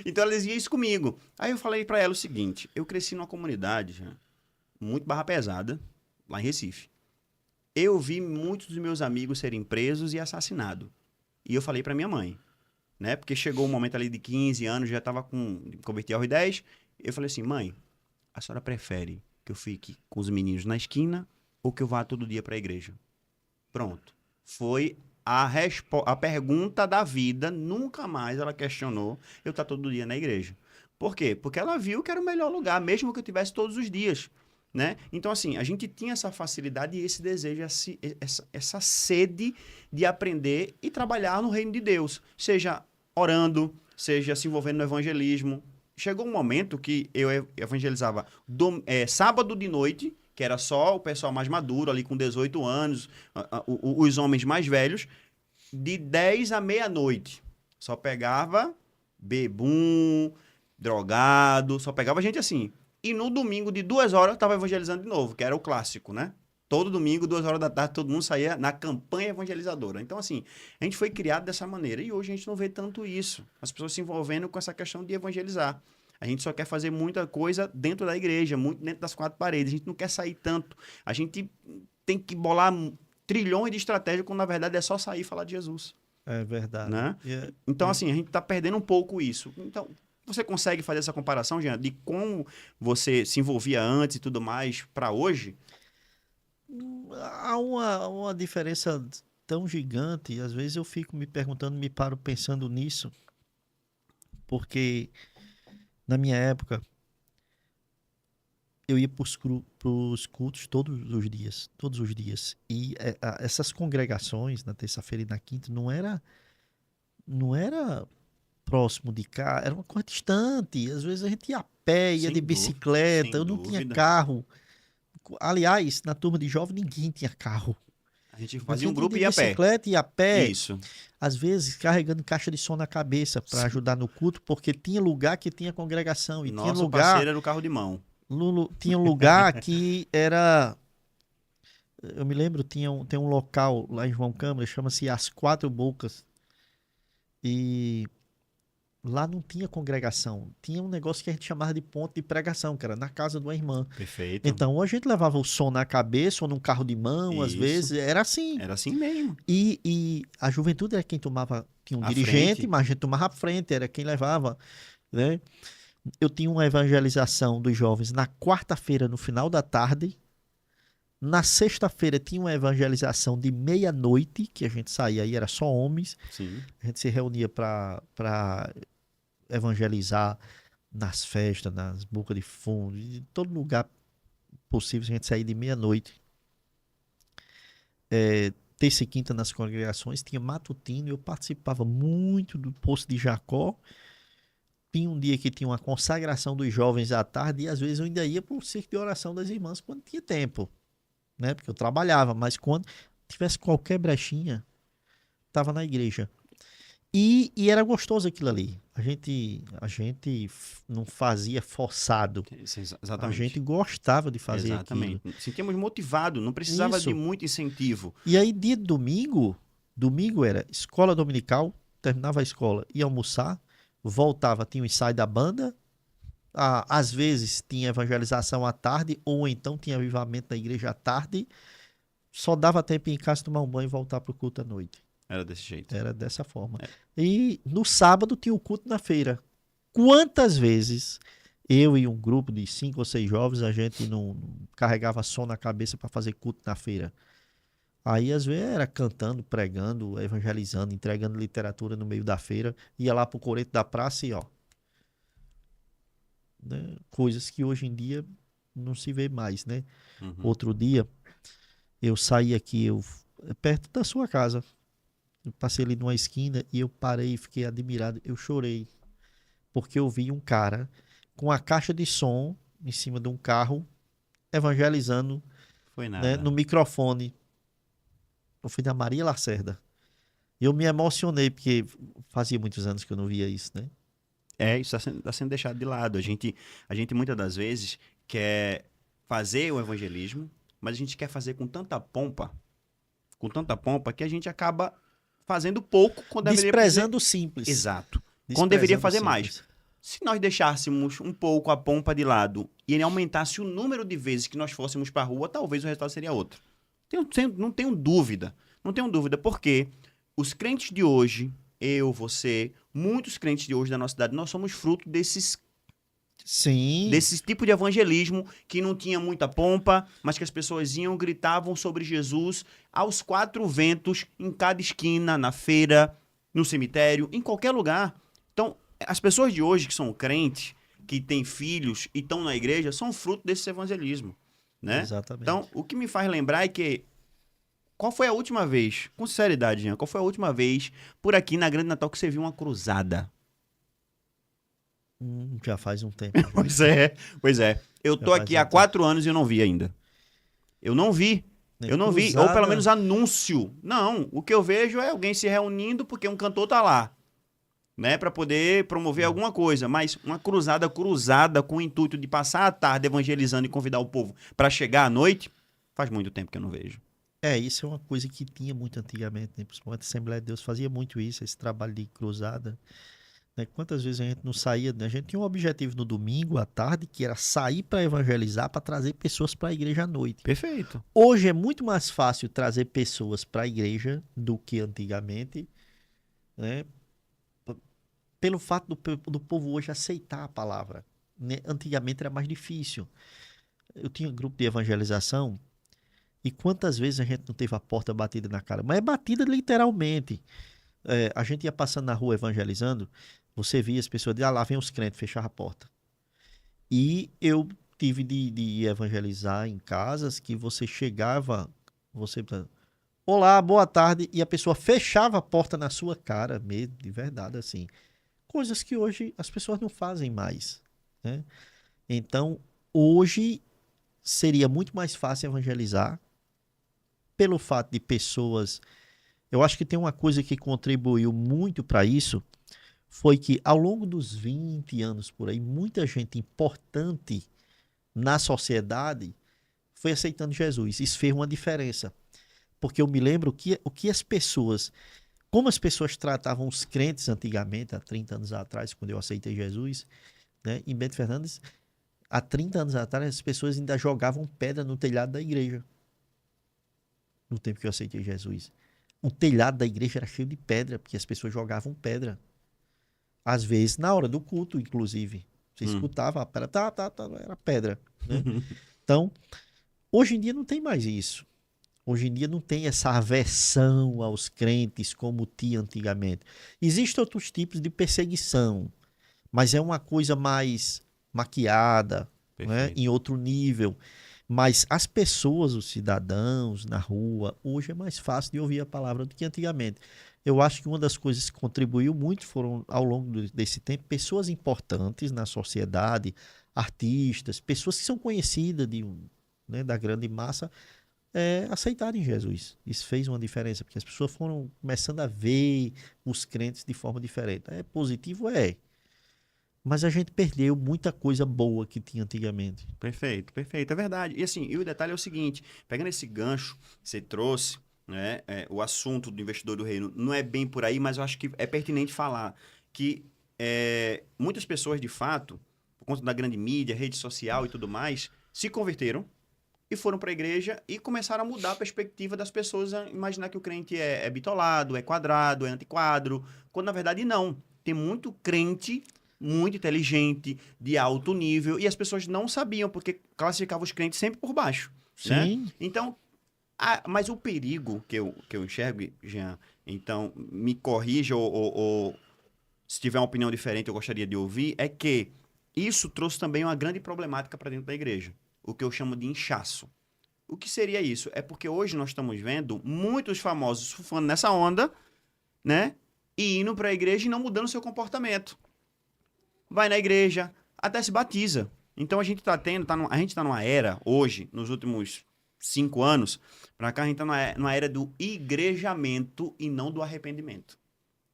Então ela dizia isso comigo. Aí eu falei para ela o seguinte: eu cresci numa comunidade já, muito barra pesada, lá em Recife. Eu vi muitos dos meus amigos serem presos e assassinados. E eu falei para minha mãe: né? Porque chegou um momento ali de 15 anos, já estava converti aos 10. Eu falei assim, mãe, a senhora prefere que eu fique com os meninos na esquina ou que eu vá todo dia para a igreja? Pronto. Foi a pergunta da vida, nunca mais ela questionou eu estar todo dia na igreja. Por quê? Porque ela viu que era o melhor lugar, mesmo que eu tivesse todos os dias, né? Então, assim, a gente tinha essa facilidade e esse desejo, essa sede de aprender e trabalhar no reino de Deus, seja orando, seja se envolvendo no evangelismo. Chegou um momento que eu evangelizava sábado de noite, que era só o pessoal mais maduro, ali com 18 anos, os homens mais velhos, de 10 à meia-noite. Só pegava bebum, drogado, só pegava gente assim. E no domingo, de 2 horas, eu estava evangelizando de novo, que era o clássico, né? Todo domingo, 2 horas da tarde, todo mundo saía na campanha evangelizadora. Então, assim, a gente foi criado dessa maneira. E hoje a gente não vê tanto isso. As pessoas se envolvendo com essa questão de evangelizar. A gente só quer fazer muita coisa dentro da igreja, muito dentro das 4 paredes. A gente não quer sair tanto. A gente tem que bolar trilhões de estratégias, quando na verdade é só sair e falar de Jesus. É verdade. Né? Então, assim, a gente está perdendo um pouco isso. Então, você consegue fazer essa comparação, Jean, de como você se envolvia antes e tudo mais para hoje? Há uma diferença tão gigante, e às vezes eu fico me perguntando, me paro pensando nisso, porque na minha época eu ia para os cultos todos os dias, e essas congregações na terça-feira e na quinta não era próximo de cá, era uma coisa distante, às vezes a gente ia a pé, ia de bicicleta, eu não tinha carro. Aliás, na turma de jovem ninguém tinha carro. A gente fazia um grupo e ia a pé. Bicicleta e a pé. Isso. Às vezes carregando caixa de som na cabeça para ajudar no culto, porque tinha lugar que tinha congregação. E tinha lugar. Parceiro era o carro de mão. Tinha um lugar que era. Eu me lembro, tem um local lá em João Câmara, chama-se As Quatro Bocas. E lá não tinha congregação. Tinha um negócio que a gente chamava de ponto de pregação, que era na casa de uma irmã. Perfeito. Então, ou a gente levava o som na cabeça, ou num carro de mão, às vezes. Era assim. Era assim mesmo. E a juventude era quem tomava... Tinha um dirigente, frente. Mas a gente tomava à frente, era quem levava, né? Eu tinha uma evangelização dos jovens na quarta-feira, no final da tarde. Na sexta-feira tinha uma evangelização de meia-noite, que a gente saía aí, era só homens. Sim. A gente se reunia para evangelizar nas festas, nas bocas de fundo, em todo lugar possível. A gente saía de meia-noite. Terça e quinta nas congregações, tinha matutino, eu participava muito do Poço de Jacó. Tinha um dia que tinha uma consagração dos jovens à tarde, e às vezes eu ainda ia para o circo de oração das irmãs quando tinha tempo. Né? Porque eu trabalhava, mas quando tivesse qualquer brechinha, estava na igreja. E era gostoso aquilo ali. A gente não fazia forçado. Exatamente. A gente gostava de fazer aquilo. Sentíamos motivado, não precisava de muito incentivo. E aí, dia de domingo era escola dominical, terminava a escola, ia almoçar, voltava, tinha o ensaio da banda. Às vezes tinha evangelização à tarde, ou então tinha avivamento na igreja à tarde. Só dava tempo em casa tomar um banho e voltar para o culto à noite. Era desse jeito. Era dessa forma. E no sábado tinha o culto na feira. Quantas vezes eu e um grupo de 5 ou 6 jovens, a gente não carregava som na cabeça para fazer culto na feira? Aí às vezes era cantando, pregando, evangelizando, entregando literatura no meio da feira. Ia lá pro coreto da praça e ó. Né? Coisas que hoje em dia não se vê mais, né? Uhum. Outro dia eu saí aqui, perto da sua casa, eu passei ali numa esquina e eu parei e fiquei admirado, eu chorei, porque eu vi um cara com a caixa de som em cima de um carro evangelizando. Foi nada. Né, no microfone. Eu fui da Maria Lacerda. Eu me emocionei, porque fazia muitos anos que eu não via isso, né? Isso está sendo deixado de lado. A gente muitas das vezes quer fazer o evangelismo, mas a gente quer fazer com tanta pompa que a gente acaba fazendo pouco quando deveria fazer. Desprezando o simples. Exato. Quando deveria fazer mais. Se nós deixássemos um pouco a pompa de lado e ele aumentasse o número de vezes que nós fôssemos para a rua, talvez o resultado seria outro. Não tenho dúvida. Não tenho dúvida, porque os crentes de hoje, eu, você, muitos crentes de hoje da nossa cidade, nós somos fruto Sim. desse tipo de evangelismo que não tinha muita pompa, mas que as pessoas iam, gritavam sobre Jesus aos quatro ventos, em cada esquina, na feira, no cemitério, em qualquer lugar. Então, as pessoas de hoje que são crentes, que têm filhos e estão na igreja, são fruto desse evangelismo, né? Exatamente. Então, o que me faz lembrar é que qual foi a última vez, com sinceridade, Jean, qual foi a última vez por aqui na Grande Natal que você viu uma cruzada? Já faz um tempo. Já. Pois é. Eu tô faz aqui um há tempo. 4 anos e eu não vi ainda. Eu não vi. Nem Eu não vi. Ou cruzada. pelo menos anúncio. Não, o que eu vejo é alguém se reunindo porque um cantor tá lá, né, pra poder promover alguma coisa. Mas uma cruzada com o intuito de passar a tarde evangelizando e convidar o povo pra chegar à noite, faz muito tempo que eu não vejo. Isso é uma coisa que tinha muito antigamente, né? Principalmente a Assembleia de Deus fazia muito isso, esse trabalho de cruzada. Né? Quantas vezes a gente não saía, né? A gente tinha um objetivo no domingo à tarde, que era sair para evangelizar, para trazer pessoas para a igreja à noite. Perfeito. Hoje é muito mais fácil trazer pessoas para a igreja do que antigamente, né? Pelo fato do povo hoje aceitar a palavra. Né? Antigamente era mais difícil. Eu tinha um grupo de evangelização. E quantas vezes a gente não teve a porta batida na cara? Mas é batida literalmente. A gente ia passando na rua evangelizando, você via as pessoas dizendo, lá vem os crentes, fechava a porta. E eu tive de evangelizar em casas que você chegava, olá, boa tarde, e a pessoa fechava a porta na sua cara, mesmo, de verdade, assim. Coisas que hoje as pessoas não fazem mais, né? Então, hoje seria muito mais fácil evangelizar pelo fato de pessoas. Eu acho que tem uma coisa que contribuiu muito para isso, foi que ao longo dos 20 anos por aí, muita gente importante na sociedade foi aceitando Jesus. Isso fez uma diferença. Porque eu me lembro que o que as pessoas, como as pessoas tratavam os crentes antigamente, há 30 anos atrás, quando eu aceitei Jesus, né, em Bento Fernandes, há 30 anos atrás, as pessoas ainda jogavam pedra no telhado da igreja. No tempo que eu aceitei Jesus. O telhado da igreja era cheio de pedra, porque as pessoas jogavam pedra. Às vezes, na hora do culto, inclusive. Você escutava a pedra, era pedra. Né? Então, hoje em dia não tem mais isso. Hoje em dia não tem essa aversão aos crentes como tinha antigamente. Existem outros tipos de perseguição, mas é uma coisa mais maquiada, né? Em outro nível. Mas as pessoas, os cidadãos na rua, hoje é mais fácil de ouvir a palavra do que antigamente. Eu acho que uma das coisas que contribuiu muito foram, ao longo desse tempo, pessoas importantes na sociedade, artistas, pessoas que são conhecidas né, da grande massa, aceitarem Jesus. Isso fez uma diferença, porque as pessoas foram começando a ver os crentes de forma diferente. É positivo? É. Mas a gente perdeu muita coisa boa que tinha antigamente. Perfeito, perfeito, é verdade. E assim, e o detalhe é o seguinte, pegando esse gancho que você trouxe, né, o assunto do investidor do reino não é bem por aí, mas eu acho que é pertinente falar que muitas pessoas, de fato, por conta da grande mídia, rede social e tudo mais, se converteram e foram para a igreja e começaram a mudar a perspectiva das pessoas, a imaginar que o crente é bitolado, é quadrado, é antiquadro, quando na verdade não. Tem muito crente muito inteligente, de alto nível, e as pessoas não sabiam, porque classificavam os crentes sempre por baixo. Sim. Né? Então, mas o perigo que eu enxergo, Jean, então, me corrija ou se tiver uma opinião diferente, eu gostaria de ouvir, é que isso trouxe também uma grande problemática para dentro da igreja, o que eu chamo de inchaço. O que seria isso? É porque hoje nós estamos vendo muitos famosos surfando nessa onda, né? E indo para a igreja e não mudando seu comportamento. Vai na igreja, até se batiza. Então a gente a gente tá numa era, hoje, nos últimos 5 anos, pra cá, a gente tá numa era do igrejamento e não do arrependimento.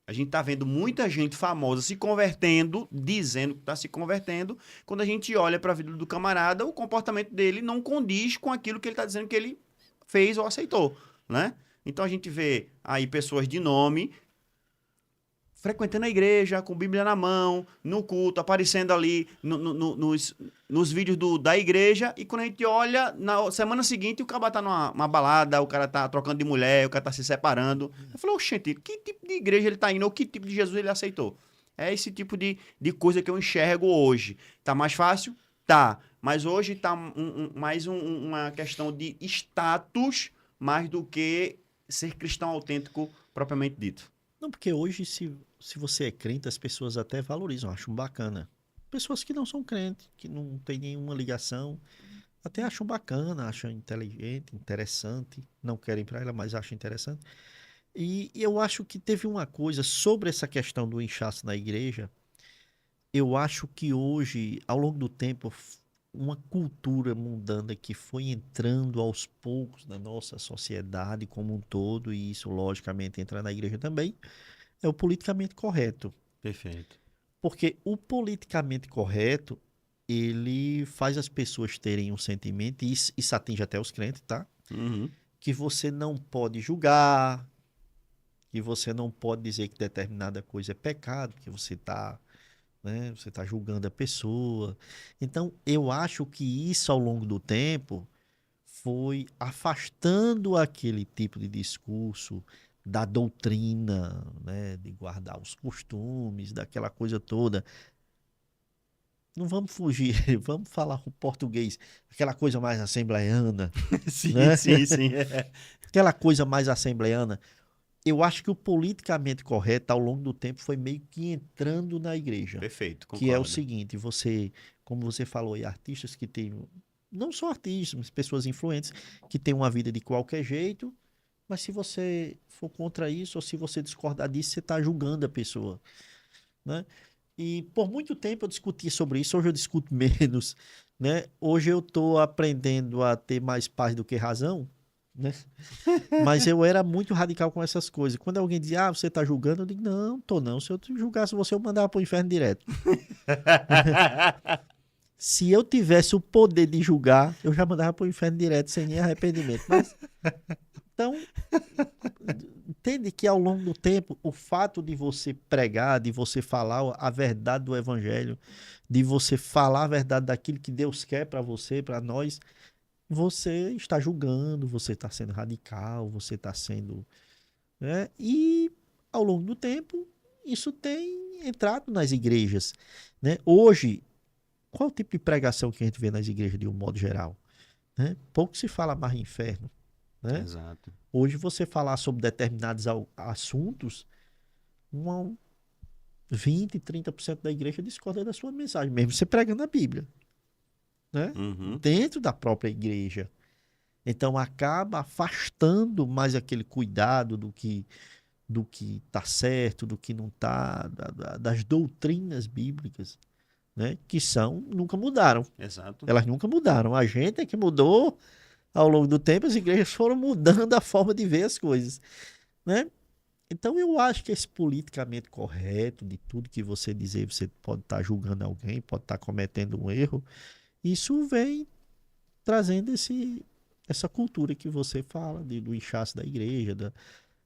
A gente tá vendo muita gente famosa se convertendo, dizendo que tá se convertendo, quando a gente olha pra vida do camarada, o comportamento dele não condiz com aquilo que ele tá dizendo que ele fez ou aceitou, né? Então a gente vê aí pessoas de nome frequentando a igreja, com Bíblia na mão, no culto, aparecendo ali nos vídeos da igreja, e quando a gente olha, na semana seguinte, o cara tá numa balada, o cara tá trocando de mulher, o cara tá se separando. Eu falei, oxente, que tipo de igreja ele tá indo, ou que tipo de Jesus ele aceitou? É esse tipo de coisa que eu enxergo hoje. Tá mais fácil? Tá. Mas hoje tá mais uma questão de status mais do que ser cristão autêntico propriamente dito. Não, porque hoje, se você é crente, as pessoas até valorizam, acham bacana. Pessoas que não são crentes, que não têm nenhuma ligação, até acham bacana, acham inteligente, interessante. Não querem para ela, mas acham interessante. E eu acho que teve uma coisa sobre essa questão do inchaço na igreja. Eu acho que hoje, ao longo do tempo, uma cultura mundana que foi entrando aos poucos na nossa sociedade como um todo, e isso, logicamente, entra na igreja também, é o politicamente correto. Perfeito. Porque o politicamente correto, ele faz as pessoas terem um sentimento, e isso atinge até os crentes, tá? Uhum. Que você não pode julgar, que você não pode dizer que determinada coisa é pecado, que você está, né, você tá julgando a pessoa. Então, eu acho que isso, ao longo do tempo, foi afastando aquele tipo de discurso da doutrina, né, de guardar os costumes, daquela coisa toda. Não vamos fugir, vamos falar o português, aquela coisa mais assembleiana, Sim, né? sim, sim. É. Aquela coisa mais assembleiana. Eu acho que o politicamente correto, ao longo do tempo, foi meio que entrando na igreja. Perfeito, Que é o concordo. seguinte, você, como você falou, e artistas que têm, não só artistas, mas pessoas influentes, que têm uma vida de qualquer jeito, mas se você for contra isso, ou se você discordar disso, você está julgando a pessoa, né? E por muito tempo eu discuti sobre isso, hoje eu discuto menos, né? Hoje eu estou aprendendo a ter mais paz do que razão, né? Mas eu era muito radical com essas coisas. Quando alguém dizia, você está julgando, eu digo, não, tô não. Se eu julgasse você, eu mandava pro inferno direto. Se eu tivesse o poder de julgar, eu já mandava pro inferno direto, sem nem arrependimento. Mas, então, entende que ao longo do tempo, o fato de você pregar, de você falar a verdade do evangelho, de você falar a verdade daquilo que Deus quer para você, para nós, você está julgando, você está sendo radical, você está sendo, né? E ao longo do tempo, isso tem entrado nas igrejas, né? Hoje, qual o tipo de pregação que a gente vê nas igrejas de um modo geral, né? Pouco se fala mais em inferno, né? Exato. Hoje você falar sobre determinados assuntos, uma 20, 30% da igreja discorda da sua mensagem, mesmo você pregando a Bíblia, né? Uhum. Dentro da própria igreja. Então acaba afastando mais aquele cuidado do que está certo, do que não está, das doutrinas bíblicas, né? Que nunca mudaram. Exato. Elas nunca mudaram. A gente é que mudou ao longo do tempo, as igrejas foram mudando a forma de ver as coisas, né? Então eu acho que esse politicamente correto, de tudo que você dizer, você pode estar julgando alguém, pode estar cometendo um erro, isso vem trazendo essa cultura que você fala, do inchaço da igreja,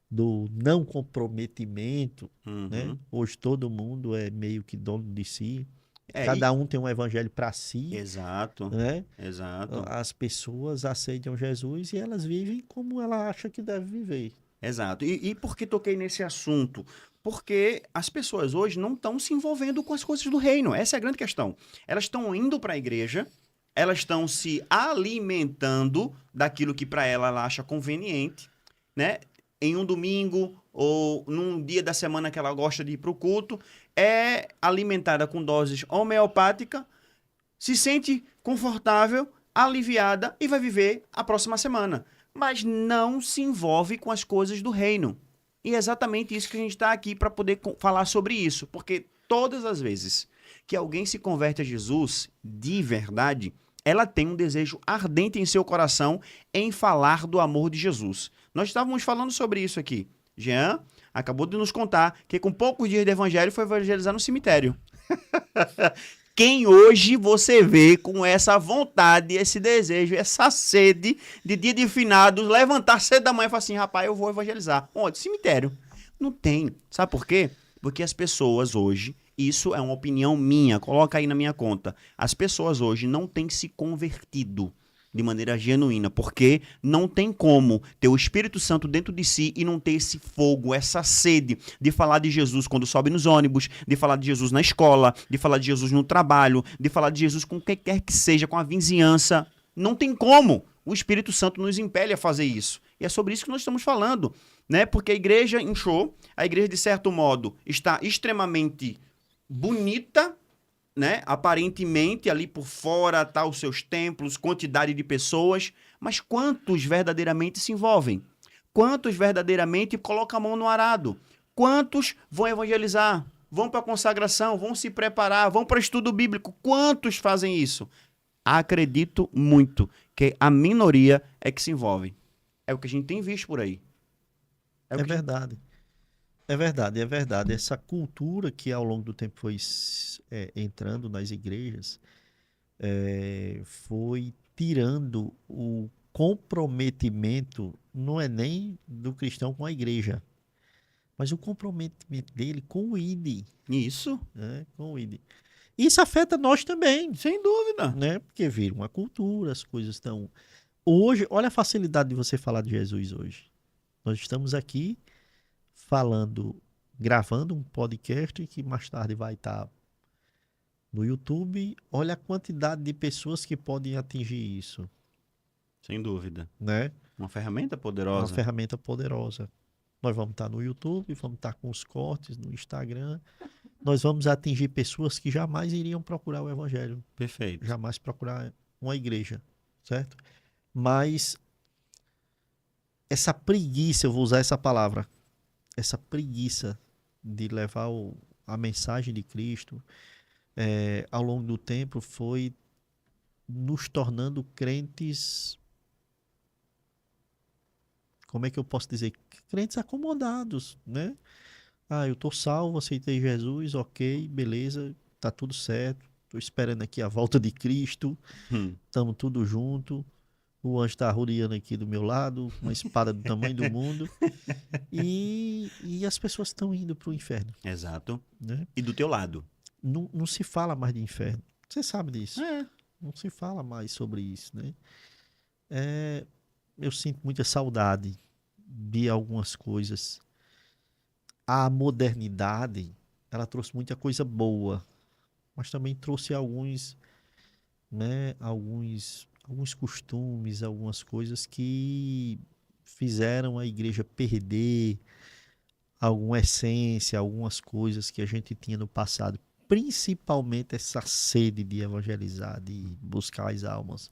do não comprometimento, né? Uhum. Hoje todo mundo é meio que dono de si, É, cada um tem um evangelho para si, exato. né? Exato. As pessoas aceitam Jesus e elas vivem como ela acha que deve viver. Exato. E por que toquei nesse assunto? Porque as pessoas hoje não estão se envolvendo com as coisas do reino. Essa é a grande questão. Elas estão indo para a igreja, elas estão se alimentando daquilo que para ela acha conveniente, né? Em um domingo ou num dia da semana que ela gosta de ir para o culto, é alimentada com doses homeopáticas, se sente confortável, aliviada e vai viver a próxima semana. Mas não se envolve com as coisas do reino. E é exatamente isso que a gente está aqui para poder falar sobre isso. Porque todas as vezes que alguém se converte a Jesus de verdade, ela tem um desejo ardente em seu coração em falar do amor de Jesus. Nós estávamos falando sobre isso aqui. Jean acabou de nos contar que com poucos dias de evangelho foi evangelizar no cemitério. Quem hoje você vê com essa vontade, esse desejo, essa sede de dia de finados, levantar cedo da manhã e falar assim, rapaz, eu vou evangelizar. Onde? Cemitério. Não tem. Sabe por quê? Porque as pessoas hoje, isso é uma opinião minha, coloca aí na minha conta, as pessoas hoje não têm se convertido. de maneira genuína, porque não tem como ter o Espírito Santo dentro de si e não ter esse fogo, essa sede de falar de Jesus quando sobe nos ônibus, de falar de Jesus na escola, de falar de Jesus no trabalho, de falar de Jesus com quem quer que seja, com a vizinhança. Não tem como. O Espírito Santo nos impele a fazer isso. E é sobre isso que nós estamos falando, né? Porque a igreja inchou, a igreja, de certo modo, está extremamente bonita, né? Aparentemente, ali por fora, tá os seus templos, quantidade de pessoas, mas quantos verdadeiramente se envolvem? Quantos verdadeiramente colocam a mão no arado? Quantos vão evangelizar? Vão para a consagração, vão se preparar, vão para o estudo bíblico? Quantos fazem isso? Acredito muito que a minoria é que se envolve. É o que a gente tem visto por aí. É verdade. É verdade, é verdade. Essa cultura que ao longo do tempo foi entrando nas igrejas, foi tirando o comprometimento, não é nem do cristão com a igreja, mas o comprometimento dele com o ID, Isso, né? Com o ID. Isso afeta nós também, sem dúvida. né? Porque vira uma cultura, as coisas estão... Hoje, olha a facilidade de você falar de Jesus hoje. Nós estamos aqui gravando um podcast que mais tarde vai estar no YouTube. Olha a quantidade de pessoas que podem atingir isso, Sem dúvida. né? Uma ferramenta Uma poderosa. ferramenta poderosa. Nós vamos estar no YouTube, vamos estar com os cortes no Instagram. Nós vamos atingir pessoas que jamais iriam procurar o Evangelho, Perfeito. jamais procurar uma igreja, certo? Mas essa preguiça, eu vou usar essa palavra, essa preguiça de levar a mensagem de Cristo, ao longo do tempo, foi nos tornando crentes, como é que eu posso dizer? Crentes acomodados, né? Ah, eu tô salvo, aceitei Jesus, ok, beleza, tá tudo certo. Tô esperando aqui a volta de Cristo, estamos tudo junto. O anjo tá rodeando aqui do meu lado, uma espada do tamanho do mundo. E as pessoas estão indo pro inferno, Exato. né? E do teu lado. Não se fala mais de inferno. Você sabe disso. É. Não se fala mais sobre isso, né? Eu sinto muita saudade de algumas coisas. A modernidade, ela trouxe muita coisa boa, mas também trouxe alguns, né, alguns costumes, algumas coisas que fizeram a igreja perder alguma essência, algumas coisas que a gente tinha no passado, principalmente essa sede de evangelizar, de buscar as almas.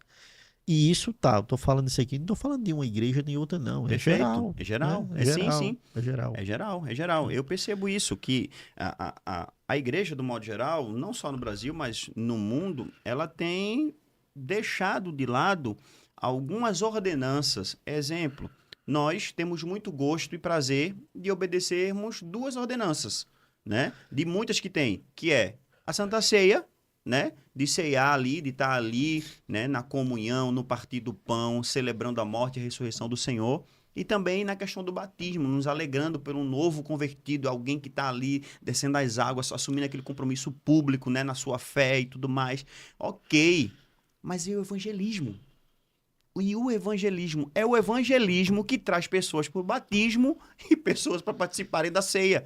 E isso eu tô falando isso aqui, não tô falando de uma igreja nem outra não, é Perfeito. geral. É geral. Né? É sim, sim. É geral. É geral, é geral. Eu percebo isso, que a igreja, do modo geral, não só no Brasil, mas no mundo, ela tem deixado de lado algumas ordenanças. Exemplo, nós temos muito gosto e prazer de obedecermos duas ordenanças, né? De muitas que tem, que é a Santa Ceia, né? De ceiar ali, de estar ali, né? Na comunhão, no partir do pão, celebrando a morte e a ressurreição do Senhor. E também na questão do batismo, nos alegrando por um novo convertido, alguém que está ali descendo as águas, assumindo aquele compromisso público, né? Na sua fé e tudo mais. Ok, mas e o evangelismo? E o evangelismo é o evangelismo que traz pessoas para o batismo e pessoas para participarem da ceia.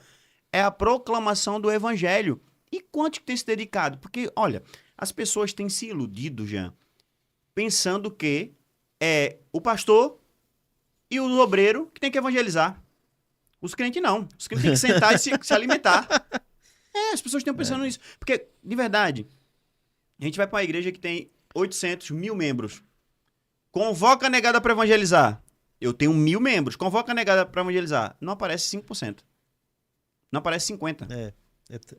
É a proclamação do evangelho. E quanto que tem se dedicado? Porque, olha, as pessoas têm se iludido, Jean, pensando que é o pastor e o obreiro que tem que evangelizar. Os crentes não. Os crentes têm que sentar e se alimentar. As pessoas estão pensando nisso. Porque, de verdade, a gente vai para uma igreja que tem 800 mil membros. Convoca a negada para evangelizar. Eu tenho 1.000 membros. Convoca a negada para evangelizar. Não aparece 5%. Não aparece 50%.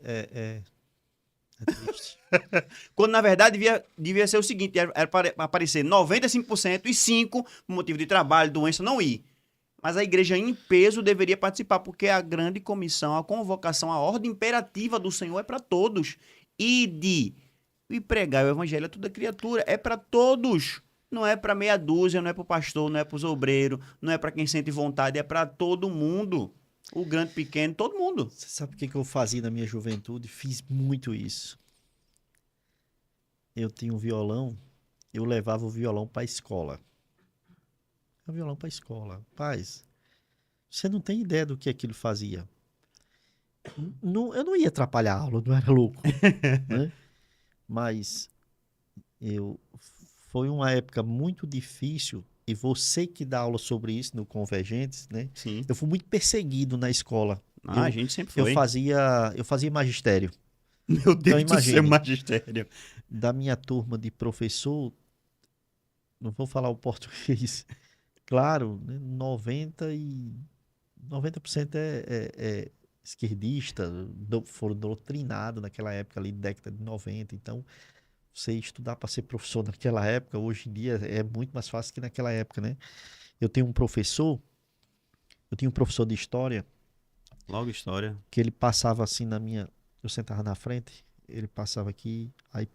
É triste. Quando, na verdade, devia ser o seguinte, era para aparecer 95% e 5% por motivo de trabalho, doença, não ir. Mas a igreja em peso deveria participar, porque a grande comissão, a convocação, a ordem imperativa do Senhor é para todos. E pregar o evangelho a toda criatura, é para todos. Não é para meia dúzia, não é para o pastor, não é para os obreiros, não é para quem sente vontade, é para todo mundo. O grande, pequeno, todo mundo. Você sabe o que eu fazia na minha juventude? Fiz muito isso. Eu tinha um violão eu levava o violão para a escola. O violão para a escola. Rapaz, você não tem ideia do que aquilo fazia. Não, eu não ia atrapalhar a aula, eu não era louco, né? Mas foi uma época muito difícil, e você que dá aula sobre isso no Convergentes, né? Sim. Eu fui muito perseguido na escola. Ah, a gente sempre Eu foi. fazia magistério. Meu Deus Então, do céu, imagine, magistério. da minha turma de professor, não vou falar o português, claro, né, 90% é esquerdista, foram doutrinados naquela época ali, década de 90. Então, você estudar para ser professor naquela época, hoje em dia é muito mais fácil que naquela época, né? Eu tinha um professor, eu tinha um professor de história, Logo história. que ele passava assim eu sentava na frente, ele passava aqui, aí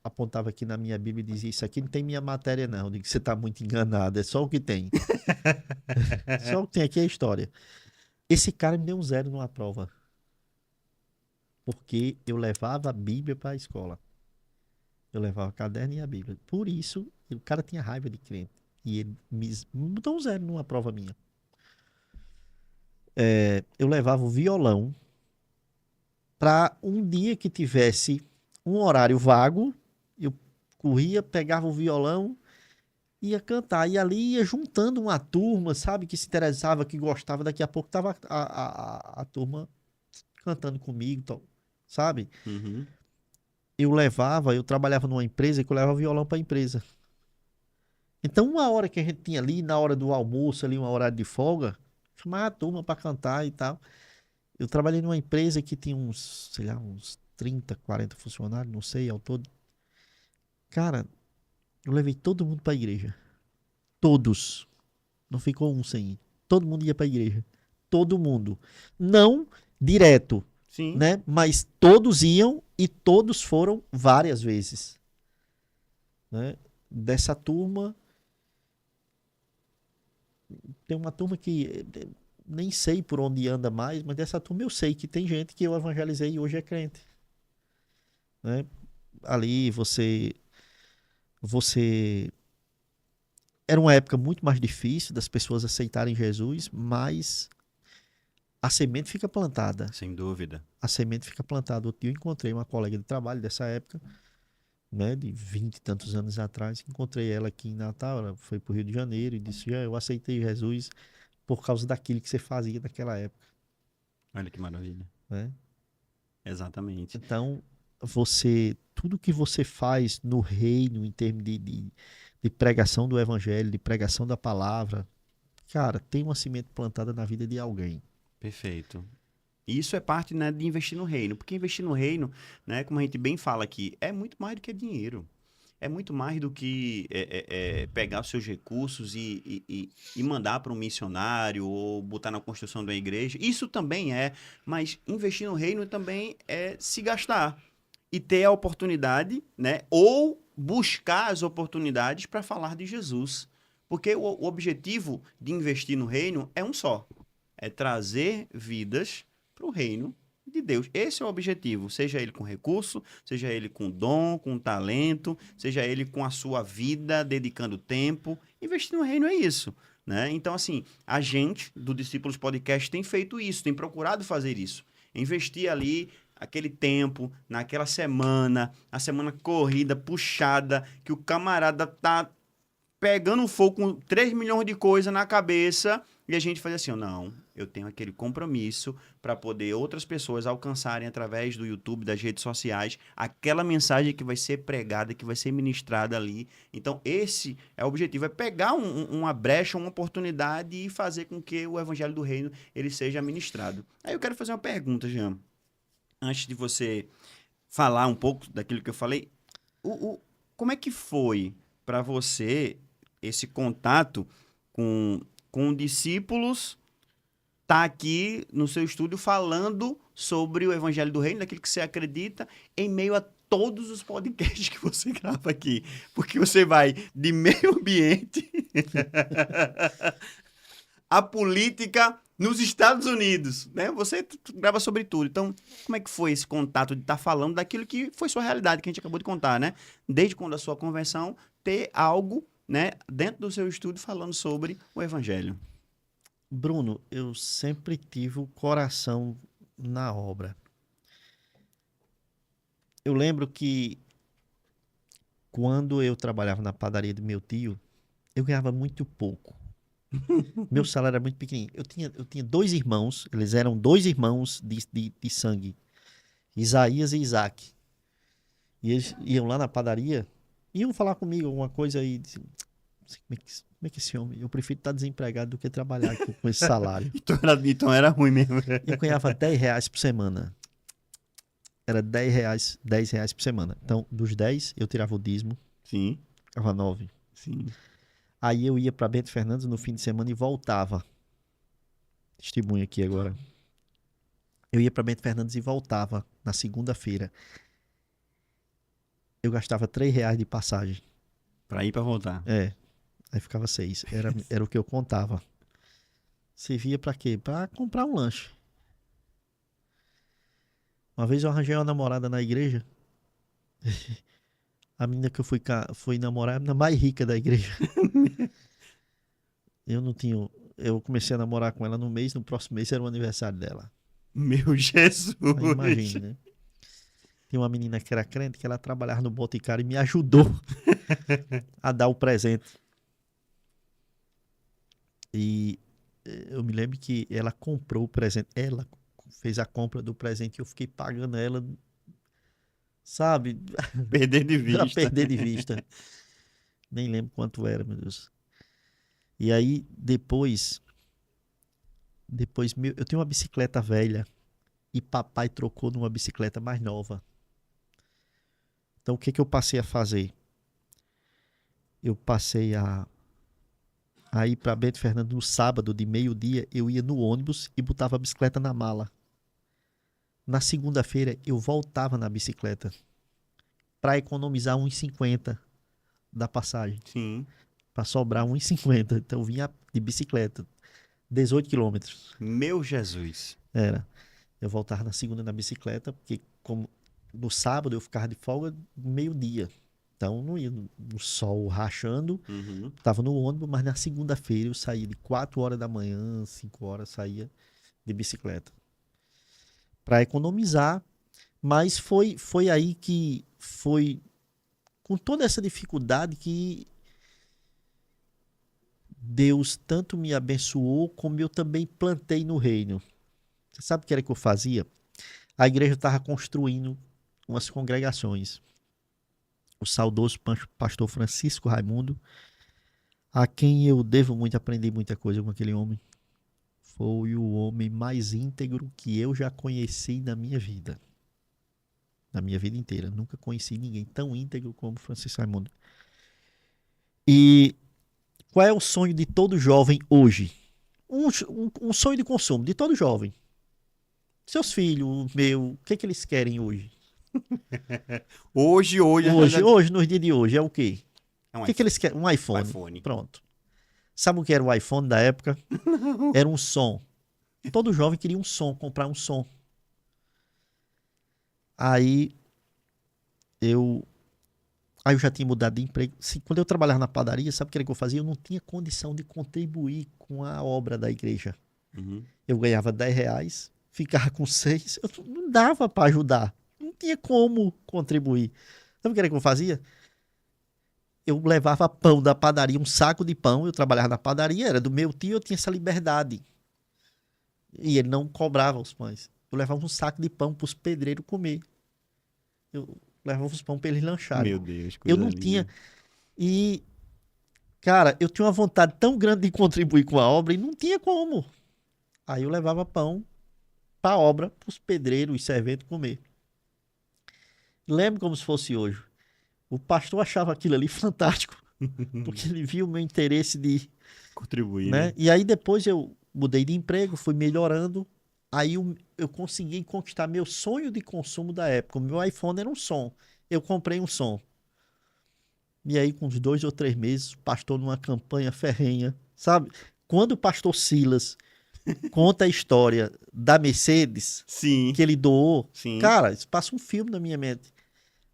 apontava aqui na minha Bíblia e dizia: isso aqui não tem minha matéria não. Eu digo: você está muito enganado, é só o que tem. Só o que tem aqui é a história. Esse cara me deu um 0 numa prova, porque eu levava a Bíblia para a escola. Eu levava o caderno e a Bíblia. Por isso, o cara tinha raiva de crente. E ele me botou um 0 numa prova minha. Eu levava o violão para um dia que tivesse um horário vago, eu corria, pegava o violão, ia cantar. E ali ia juntando uma turma, sabe, que se interessava, que gostava. Daqui a pouco tava a turma cantando comigo, sabe? Uhum. Eu trabalhava numa empresa que eu levava violão para a empresa. Então, uma hora que a gente tinha ali, na hora do almoço, ali, uma hora de folga, chamava a turma para cantar e tal. Eu trabalhei numa empresa que tinha uns, sei lá, uns 30, 40 funcionários, não sei, ao todo. Cara, eu levei todo mundo para a igreja. Todos. Não ficou um sem ir. Todo mundo ia para a igreja. Todo mundo. Não direto, Sim. né? Mas todos iam e todos foram várias vezes, né? Dessa turma, tem uma turma que nem sei por onde anda mais, mas dessa turma eu sei que tem gente que eu evangelizei e hoje é crente, né? Ali você era uma época muito mais difícil das pessoas aceitarem Jesus, mas a semente fica plantada. Sem dúvida. A semente fica plantada. Outro dia eu encontrei uma colega de trabalho dessa época, né, de 20 e tantos anos atrás. Encontrei ela aqui em Natal, ela foi para o Rio de Janeiro e disse: eu aceitei Jesus por causa daquilo que você fazia naquela época, Olha que maravilha. né? Exatamente. Então, tudo que você faz no reino, em termos de pregação do evangelho, de pregação da palavra, cara, tem uma semente plantada na vida de alguém. Perfeito. E isso é parte, né, de investir no reino. Porque investir no reino, né, como a gente bem fala aqui, é muito mais do que dinheiro. É muito mais do que pegar os seus recursos e mandar para um missionário ou botar na construção de uma igreja. Isso também é, mas investir no reino também é se gastar e ter a oportunidade, né? Ou buscar as oportunidades para falar de Jesus. Porque o objetivo de investir no reino é um só: é trazer vidas para o reino de Deus. Esse é o objetivo, seja ele com recurso, seja ele com dom, com talento, seja ele com a sua vida, dedicando tempo. Investir no reino é isso, né? Então, assim, a gente do Discípulos Podcast tem feito isso, tem procurado fazer isso. Investir ali aquele tempo, naquela semana, a semana corrida, puxada, que o camarada tá pegando fogo com 3 milhões de coisas na cabeça e a gente faz assim: não, eu tenho aquele compromisso para poder outras pessoas alcançarem através do YouTube, das redes sociais, aquela mensagem que vai ser pregada, que vai ser ministrada ali. Então, esse é o objetivo, é pegar uma brecha, uma oportunidade e fazer com que o evangelho do reino ele seja ministrado. Aí eu quero fazer uma pergunta, Jean. Antes de você falar um pouco daquilo que eu falei, como é que foi para você esse contato com discípulos, tá aqui no seu estúdio falando sobre o Evangelho do Reino, daquilo que você acredita, em meio a todos os podcasts que você grava aqui? Porque você vai de meio ambiente a política nos Estados Unidos, né? Você grava sobre tudo. Então, como é que foi esse contato de estar falando daquilo que foi sua realidade, que a gente acabou de contar, né? Desde quando a sua conversão ter algo, né, dentro do seu estudo falando sobre o evangelho? Bruno, eu sempre tive o coração na obra. Eu lembro que quando eu trabalhava na padaria do meu tio, eu ganhava muito pouco. Meu salário era muito pequenininho. Eu tinha dois irmãos, eles eram dois irmãos de sangue, Isaías e Isaac. E eles iam lá na padaria, iam falar comigo alguma coisa e diziam, como é que esse homem, eu prefiro estar desempregado do que trabalhar aqui com esse salário. Então era ruim mesmo. Eu ganhava R$ 10 por semana. Era R$ 10 por semana. Então, dos 10, eu tirava o dízimo, Sim, ficava 9. sim. Aí eu ia para Bento Fernandes no fim de semana e voltava. Testemunha aqui agora. Eu ia para Bento Fernandes e voltava na segunda-feira. Eu gastava R$ 3 de passagem. Pra ir pra voltar. É, aí ficava 6. Era o que eu contava. Servia para quê? Para comprar um lanche. Uma vez eu arranjei uma namorada na igreja. A menina que eu fui namorar, a menina mais rica da igreja. Eu não tinha. Eu comecei a namorar com ela no mês, no próximo mês era o aniversário dela. Meu Jesus! Aí imagine, né? Tem uma menina que era crente que ela trabalhava no Boticário e me ajudou a dar o presente. E eu me lembro que ela comprou o presente. Ela fez a compra do presente e eu fiquei pagando ela, sabe? Perder de Pra vista. perder de vista. Nem lembro quanto era, meu Deus. E aí, depois eu tenho uma bicicleta velha e papai trocou numa bicicleta mais nova. Então, o que que eu passei a fazer? Eu passei a ir para Bento Fernando no sábado, de meio-dia, eu ia no ônibus e botava a bicicleta na mala. Na segunda-feira, eu voltava na bicicleta para economizar 1,50 da passagem, Sim. para sobrar 1,50. Então, eu vinha de bicicleta, 18 quilômetros. Meu Jesus. Era. Eu voltava na segunda na bicicleta, porque como no sábado eu ficava de folga meio-dia. Então não ia no sol rachando, Uhum. estava no ônibus, mas na segunda-feira eu saía de 4 horas da manhã, 5 horas, saía de bicicleta. Para economizar, mas foi aí que foi com toda essa dificuldade que Deus tanto me abençoou, como eu também plantei no reino. Você sabe o que era que eu fazia? A igreja estava construindo umas congregações. O saudoso pastor Francisco Raimundo, a quem eu devo muito, aprender muita coisa com aquele homem, foi o homem mais íntegro que eu já conheci na minha vida. Na minha vida inteira. Nunca conheci ninguém tão íntegro como Francisco Raimundo. E qual é o sonho de todo jovem hoje? Um sonho de consumo de todo jovem. Seus filhos, o meu, o que que eles querem hoje? Hoje. Hoje, nos dias de hoje, é o quê? É um O que que eles querem? Um iPhone. iPhone. Pronto. Sabe o que era o iPhone da época? Era um som. Todo jovem queria um som, comprar um som. Aí eu já tinha mudado de emprego. Quando eu trabalhava na padaria, sabe o que era que eu fazia? Eu não tinha condição de contribuir com a obra da igreja. Uhum. Eu ganhava R$ 10, ficava com 6, não dava para ajudar. Não tinha como contribuir. Sabe o que era que eu fazia? Eu levava pão da padaria, um saco de pão. Eu trabalhava na padaria, era do meu tio, eu tinha essa liberdade. E ele não cobrava os pães. Eu levava um saco de pão para os pedreiros comer. Eu levava os pão para eles lancharem. Meu Deus, Eu coisa não linda. tinha. E, cara, eu tinha uma vontade tão grande de contribuir com a obra e não tinha como. Aí eu levava pão para a obra, para os pedreiros e serventes comer. Lembro como se fosse hoje. O pastor achava aquilo ali fantástico, porque ele viu o meu interesse de, Contribuir, né? né? E aí depois eu mudei de emprego, fui melhorando. Aí eu consegui conquistar meu sonho de consumo da época. O meu iPhone era um som. Eu comprei um som. E aí, com uns 2 ou 3 meses, o pastor numa campanha ferrenha, sabe? Quando o pastor Silas conta a história da Mercedes, Sim, que ele doou, sim. cara, isso passa um filme na minha mente.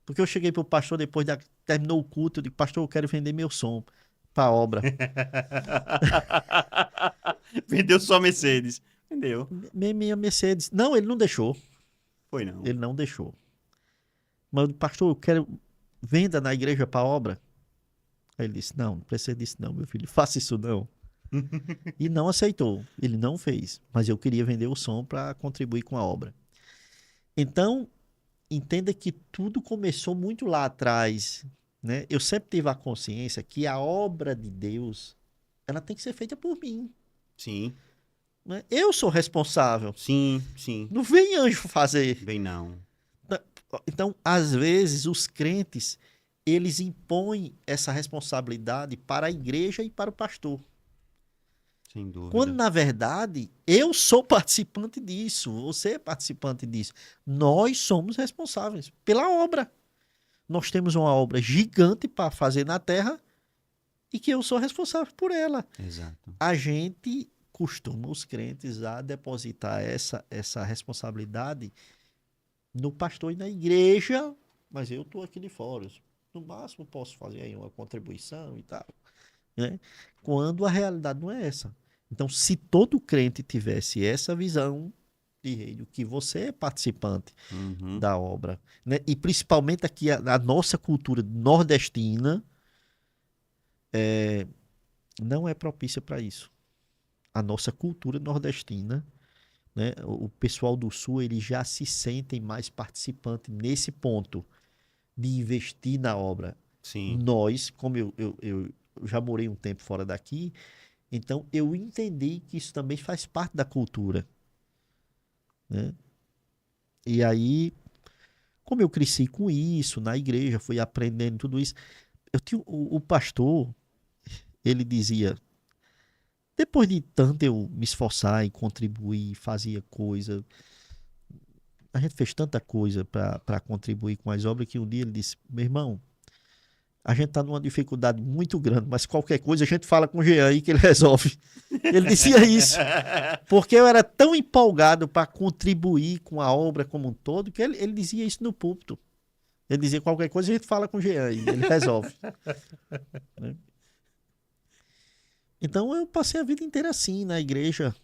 Porque eu cheguei pro pastor depois terminou o culto, eu digo, pastor, eu quero vender meu som pra obra. Vendeu só Mercedes. Vendeu. Minha Mercedes. Não, ele não deixou. Foi não. Ele não deixou. Mas eu digo, pastor, eu quero venda na igreja pra obra. Aí ele disse, não precisa disso não, meu filho, faça isso não. E não aceitou, ele não fez. Mas eu queria vender o som para contribuir com a obra. Então, entenda que tudo começou muito lá atrás, né? Eu sempre tive a consciência que a obra de Deus, ela tem que ser feita por mim, Sim, né? Eu sou responsável. sim. Não vem anjo fazer. Bem não. Então, às vezes, os crentes, eles impõem essa responsabilidade para a igreja e para o pastor. Sem dúvida. Quando, na verdade, eu sou participante disso, você é participante disso. Nós somos responsáveis pela obra. Nós temos uma obra gigante para fazer na terra e que eu sou responsável por ela. Exato. A gente costuma, os crentes, a depositar essa responsabilidade no pastor e na igreja, mas eu estou aqui de fora. No máximo posso fazer aí uma contribuição e tal, né? Quando a realidade não é essa. Então, se todo crente tivesse essa visão de reino, que você é participante Uhum. da obra, né? E principalmente aqui a nossa cultura nordestina não é propícia para isso. A nossa cultura nordestina, né? O pessoal do sul, eles já se sentem mais participantes nesse ponto de investir na obra. Sim. Nós, como eu já morei um tempo fora daqui, então eu entendi que isso também faz parte da cultura, né? E aí, como eu cresci com isso, na igreja, fui aprendendo tudo isso, eu tinha o pastor, ele dizia, depois de tanto eu me esforçar e contribuir, fazia coisa, a gente fez tanta coisa para contribuir com as obras que um dia ele disse, meu irmão, a gente está numa dificuldade muito grande, mas qualquer coisa a gente fala com o Jean aí que ele resolve. Ele dizia isso, porque eu era tão empolgado para contribuir com a obra como um todo, que ele dizia isso no púlpito. Ele dizia, qualquer coisa a gente fala com o Jean aí, ele resolve. Né? Então eu passei a vida inteira assim, na igreja,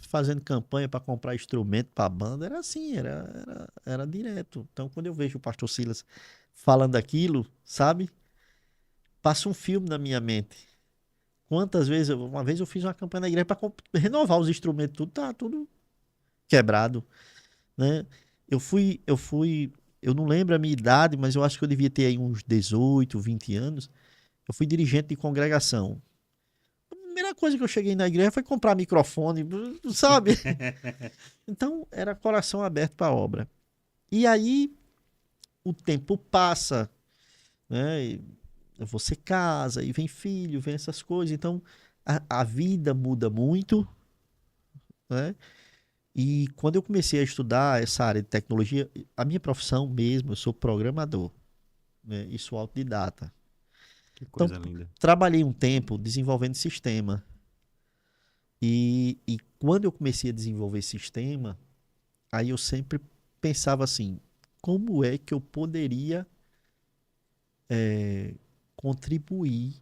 fazendo campanha para comprar instrumento para a banda, era assim, era direto. Então quando eu vejo o pastor Silas falando aquilo, sabe? Passa um filme na minha mente. Quantas vezes, uma vez eu fiz uma campanha na igreja para renovar os instrumentos, tudo tá tudo quebrado, né? Eu não lembro a minha idade, mas eu acho que eu devia ter aí uns 18, 20 anos. Eu fui dirigente de congregação. A primeira coisa que eu cheguei na igreja foi comprar microfone, sabe? Então, era coração aberto para a obra. E aí, o tempo passa, né? E você casa, e vem filho, vem essas coisas. Então, a vida muda muito, né? E quando eu comecei a estudar essa área de tecnologia, a minha profissão mesmo, eu sou programador, né? E sou autodidata. Que Então, coisa linda. trabalhei um tempo desenvolvendo sistema. E quando eu comecei a desenvolver sistema, aí eu sempre pensava assim, como é que eu poderia contribuir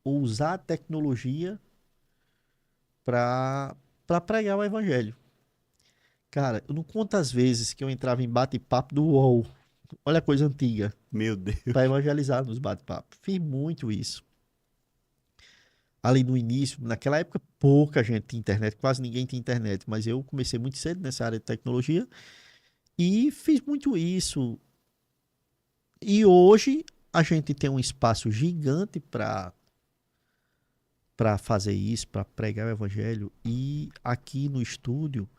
ou usar a tecnologia para pregar o evangelho? Cara, eu não conto as vezes que eu entrava em bate-papo do UOL, olha a coisa antiga, Meu Deus. para evangelizar nos bate-papos. Fiz muito isso. Ali no início, naquela época, pouca gente tinha internet, quase ninguém tinha internet, mas eu comecei muito cedo nessa área de tecnologia e fiz muito isso. E hoje a gente tem um espaço gigante para fazer isso, para pregar o evangelho. E aqui no estúdio,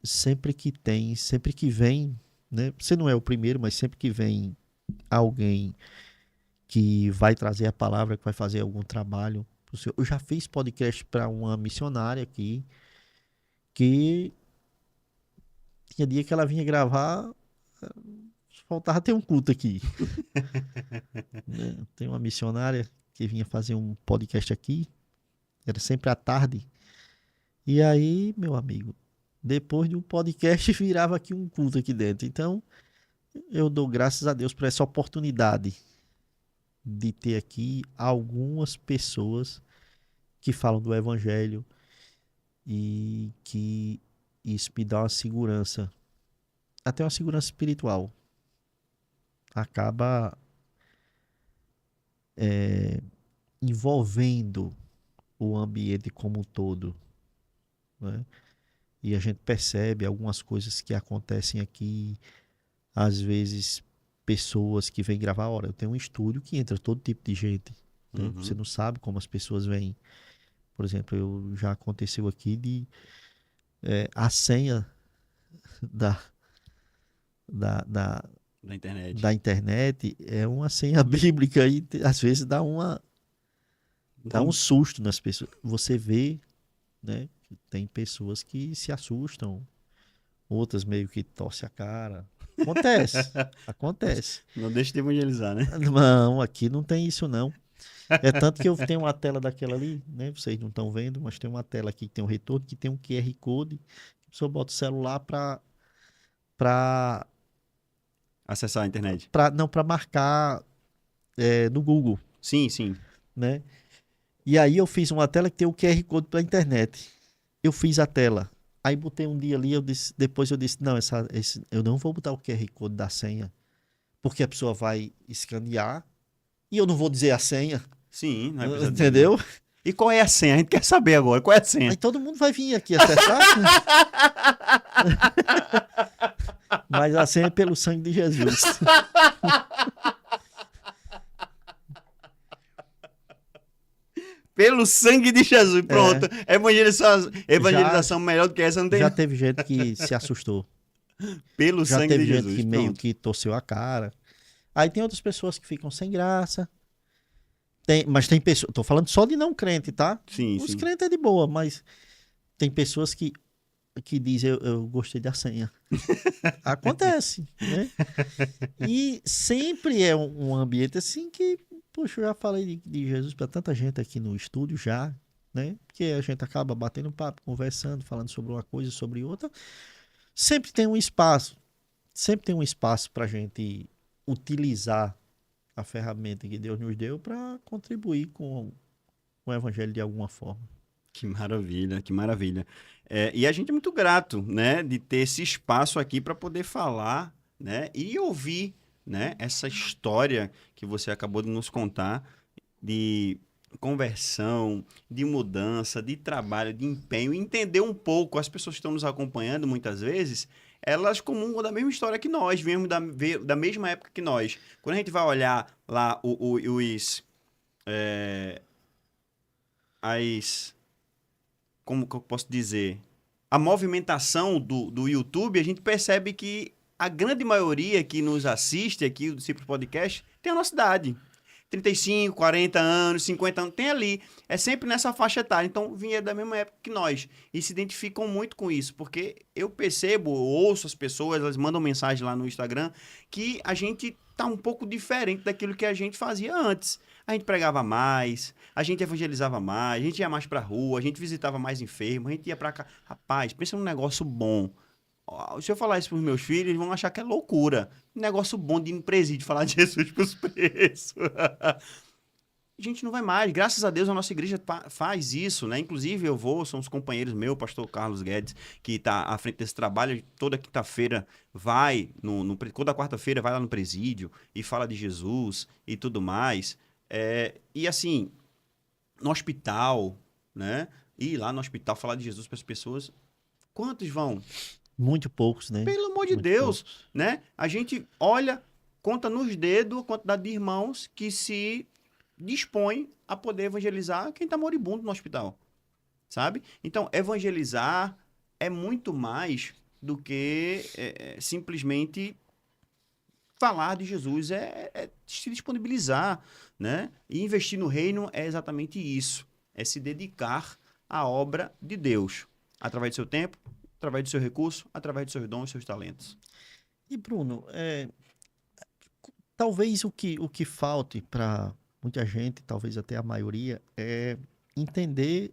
sempre que vem, né? Você não é o primeiro, mas sempre que vem alguém que vai trazer a palavra, que vai fazer algum trabalho pro senhor. Eu já fiz podcast para uma missionária aqui, que tinha dia que ela vinha gravar, faltava ter um culto aqui. Né? Tem uma missionária que vinha fazer um podcast aqui, era sempre à tarde. E aí, meu amigo, depois de um podcast virava aqui um culto aqui dentro. Então, eu dou graças a Deus por essa oportunidade de ter aqui algumas pessoas que falam do Evangelho e que isso me dá uma segurança, até uma segurança espiritual. Acaba envolvendo o ambiente como um todo, né? E a gente percebe algumas coisas que acontecem aqui, às vezes pessoas que vêm gravar. Ora, eu tenho um estúdio que entra todo tipo de gente, né? Você Uhum. não sabe como as pessoas vêm. Por exemplo, já aconteceu aqui de a senha da, da, da, Da internet. da internet é uma senha bíblica e às vezes dá um Então, susto nas pessoas. Você vê, né, que tem pessoas que se assustam, outras meio que torcem a cara. Acontece, acontece. não deixe de evangelizar, né? Não, aqui não tem isso não. É tanto que eu tenho uma tela daquela ali, né? Vocês não estão vendo, mas tem uma tela aqui que tem um retorno, que tem um QR Code. A pessoa bota o celular para Acessar a internet. não para marcar no Google, Sim, sim. né? E aí eu fiz uma tela que tem o QR Code para internet. Eu fiz a tela. Aí botei um dia ali, depois eu disse, não, eu não vou botar o QR Code da senha, porque a pessoa vai escanear e eu não vou dizer a senha, Sim, não é precisar dizer, não. entendeu? E qual é a senha? A gente quer saber agora. Qual é a senha? Aí todo mundo vai vir aqui acessar, mas a senha é pelo sangue de Jesus. Pelo sangue de Jesus. Pronto. É, já, Evangelização melhor do que essa não tem. já teve gente que se assustou. Pelo Já sangue teve de gente Jesus. que meio Pronto. que torceu a cara. Aí tem outras pessoas que ficam sem graça. Mas tem pessoas. Tô falando só de não crente, tá? Sim, Os sim. crentes é de boa, mas tem pessoas que dizem eu gostei da senha. Acontece, né? E sempre é um ambiente assim que, poxa, eu já falei de Jesus para tanta gente aqui no estúdio já, né? Porque a gente acaba batendo papo, conversando, falando sobre uma coisa, sobre outra. Sempre tem um espaço, sempre tem um espaço para a gente utilizar a ferramenta que Deus nos deu para contribuir com o evangelho de alguma forma. Que maravilha, que maravilha. E a gente é muito grato, né, de ter esse espaço aqui para poder falar, né, e ouvir, né, essa história que você acabou de nos contar de conversão, de mudança, de trabalho, de empenho, entender um pouco as pessoas que estão nos acompanhando muitas vezes, elas comungam da mesma história que nós, viemos da mesma época que nós. Quando a gente vai olhar lá as como que eu posso dizer? A movimentação do YouTube, a gente percebe que a grande maioria que nos assiste aqui, do Discípulos Podcast, tem a nossa idade. 35, 40 anos, 50 anos, tem ali. É sempre nessa faixa etária. Então, vinha da mesma época que nós. E se identificam muito com isso, porque eu percebo, eu ouço as pessoas, elas mandam mensagem lá no Instagram, que a gente tá um pouco diferente daquilo que a gente fazia antes. A gente pregava mais, a gente evangelizava mais, a gente ia mais pra rua, a gente visitava mais enfermos, a gente ia pra cá. Rapaz, pensa num negócio bom. Se eu falar isso pros meus filhos, eles vão achar que é loucura. Um negócio bom de ir no presídio falar de Jesus pros presos. A gente não vai mais. Graças a Deus a nossa igreja faz isso, né? Inclusive eu vou, são os companheiros meus, o pastor Carlos Guedes, que está à frente desse trabalho. Toda quinta-feira vai, toda quarta-feira vai lá no presídio e fala de Jesus e tudo mais. E assim, no hospital, né? Ir lá no hospital falar de Jesus para as pessoas. Quantos vão? Muito poucos, né? Pelo amor de Muito Deus, poucos. né? A gente olha, conta nos dedos a quantidade de irmãos que se dispõem a poder evangelizar quem está moribundo no hospital, sabe? Então, evangelizar é muito mais do que simplesmente falar de Jesus, é se disponibilizar, né? E investir no reino é exatamente isso, é se dedicar à obra de Deus, através do seu tempo, através do seu recurso, através dos seus dons e seus talentos. E Bruno, talvez o que falte para muita gente, talvez até a maioria, é entender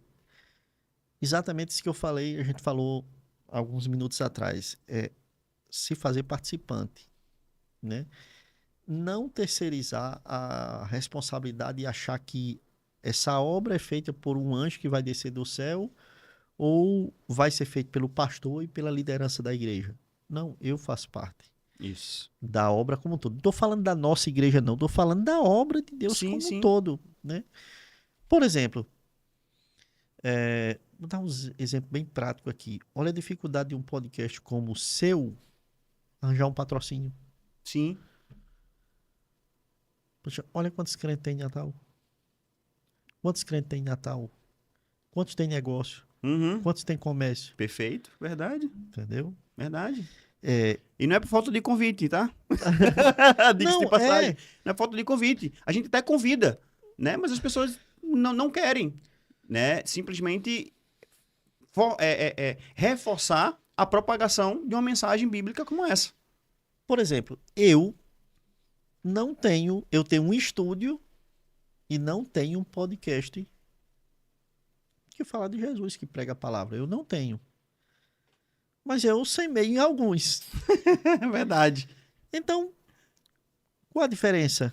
exatamente isso que eu falei, a gente falou alguns minutos atrás, é se fazer participante. né? Não terceirizar a responsabilidade e achar que essa obra é feita por um anjo que vai descer do céu ou vai ser feito pelo pastor e pela liderança da igreja. Não, eu faço parte Isso. da obra como um todo. Não estou falando da nossa igreja, não. Estou falando da obra de Deus Sim, como um sim. todo, né? Por exemplo, vou dar um exemplo bem prático aqui. Olha a dificuldade de um podcast como o seu arranjar um patrocínio. Sim. Poxa, olha quantos crentes tem em Natal. Quantos crentes tem em Natal? Quantos tem negócio? Uhum. Quantos tem comércio? Perfeito. Verdade. Entendeu? Verdade. É, E não é por falta de convite, tá? Diga-se de não, passagem. Não é falta de convite. A gente até convida, né? Mas as pessoas não querem, né? Simplesmente reforçar a propagação de uma mensagem bíblica como essa. por exemplo, eu tenho um estúdio e não tenho um podcast que fala de Jesus, que prega a palavra. Eu não tenho. Mas eu semeio em alguns. É verdade. Então, qual a diferença,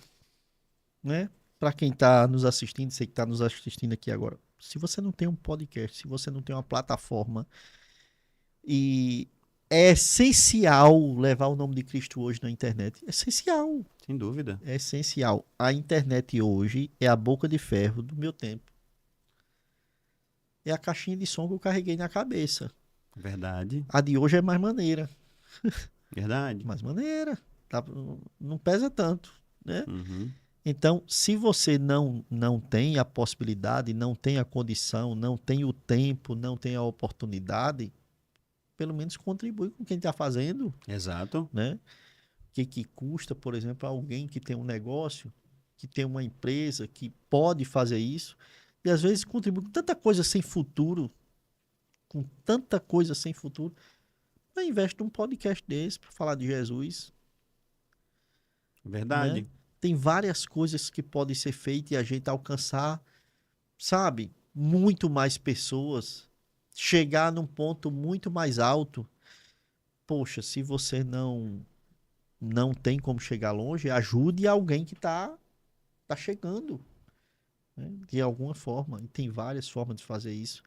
né? Para quem está nos assistindo, você que está nos assistindo aqui agora. Se você não tem um podcast, se você não tem uma plataforma, e é essencial levar o nome de Cristo hoje na internet. É essencial. Sem dúvida. É essencial. A internet hoje é a boca de ferro do meu tempo. É a caixinha de som que eu carreguei na cabeça. Verdade. A de hoje é mais maneira. Verdade. Mais maneira. Tá? Não pesa tanto, né? Uhum. Então, se você não tem a possibilidade, não tem a condição, não tem o tempo, não tem a oportunidade, pelo menos contribui com quem está fazendo, Exato. né? O que custa, por exemplo, alguém que tem um negócio, que tem uma empresa, que pode fazer isso, e às vezes contribui com tanta coisa sem futuro, investe num podcast desse para falar de Jesus, Verdade. né? Tem várias coisas que podem ser feitas e a gente alcançar, sabe, muito mais pessoas, chegar num ponto muito mais alto. Poxa, se você não tem como chegar longe, ajude alguém que tá chegando, né? De alguma forma. E tem várias formas de fazer isso.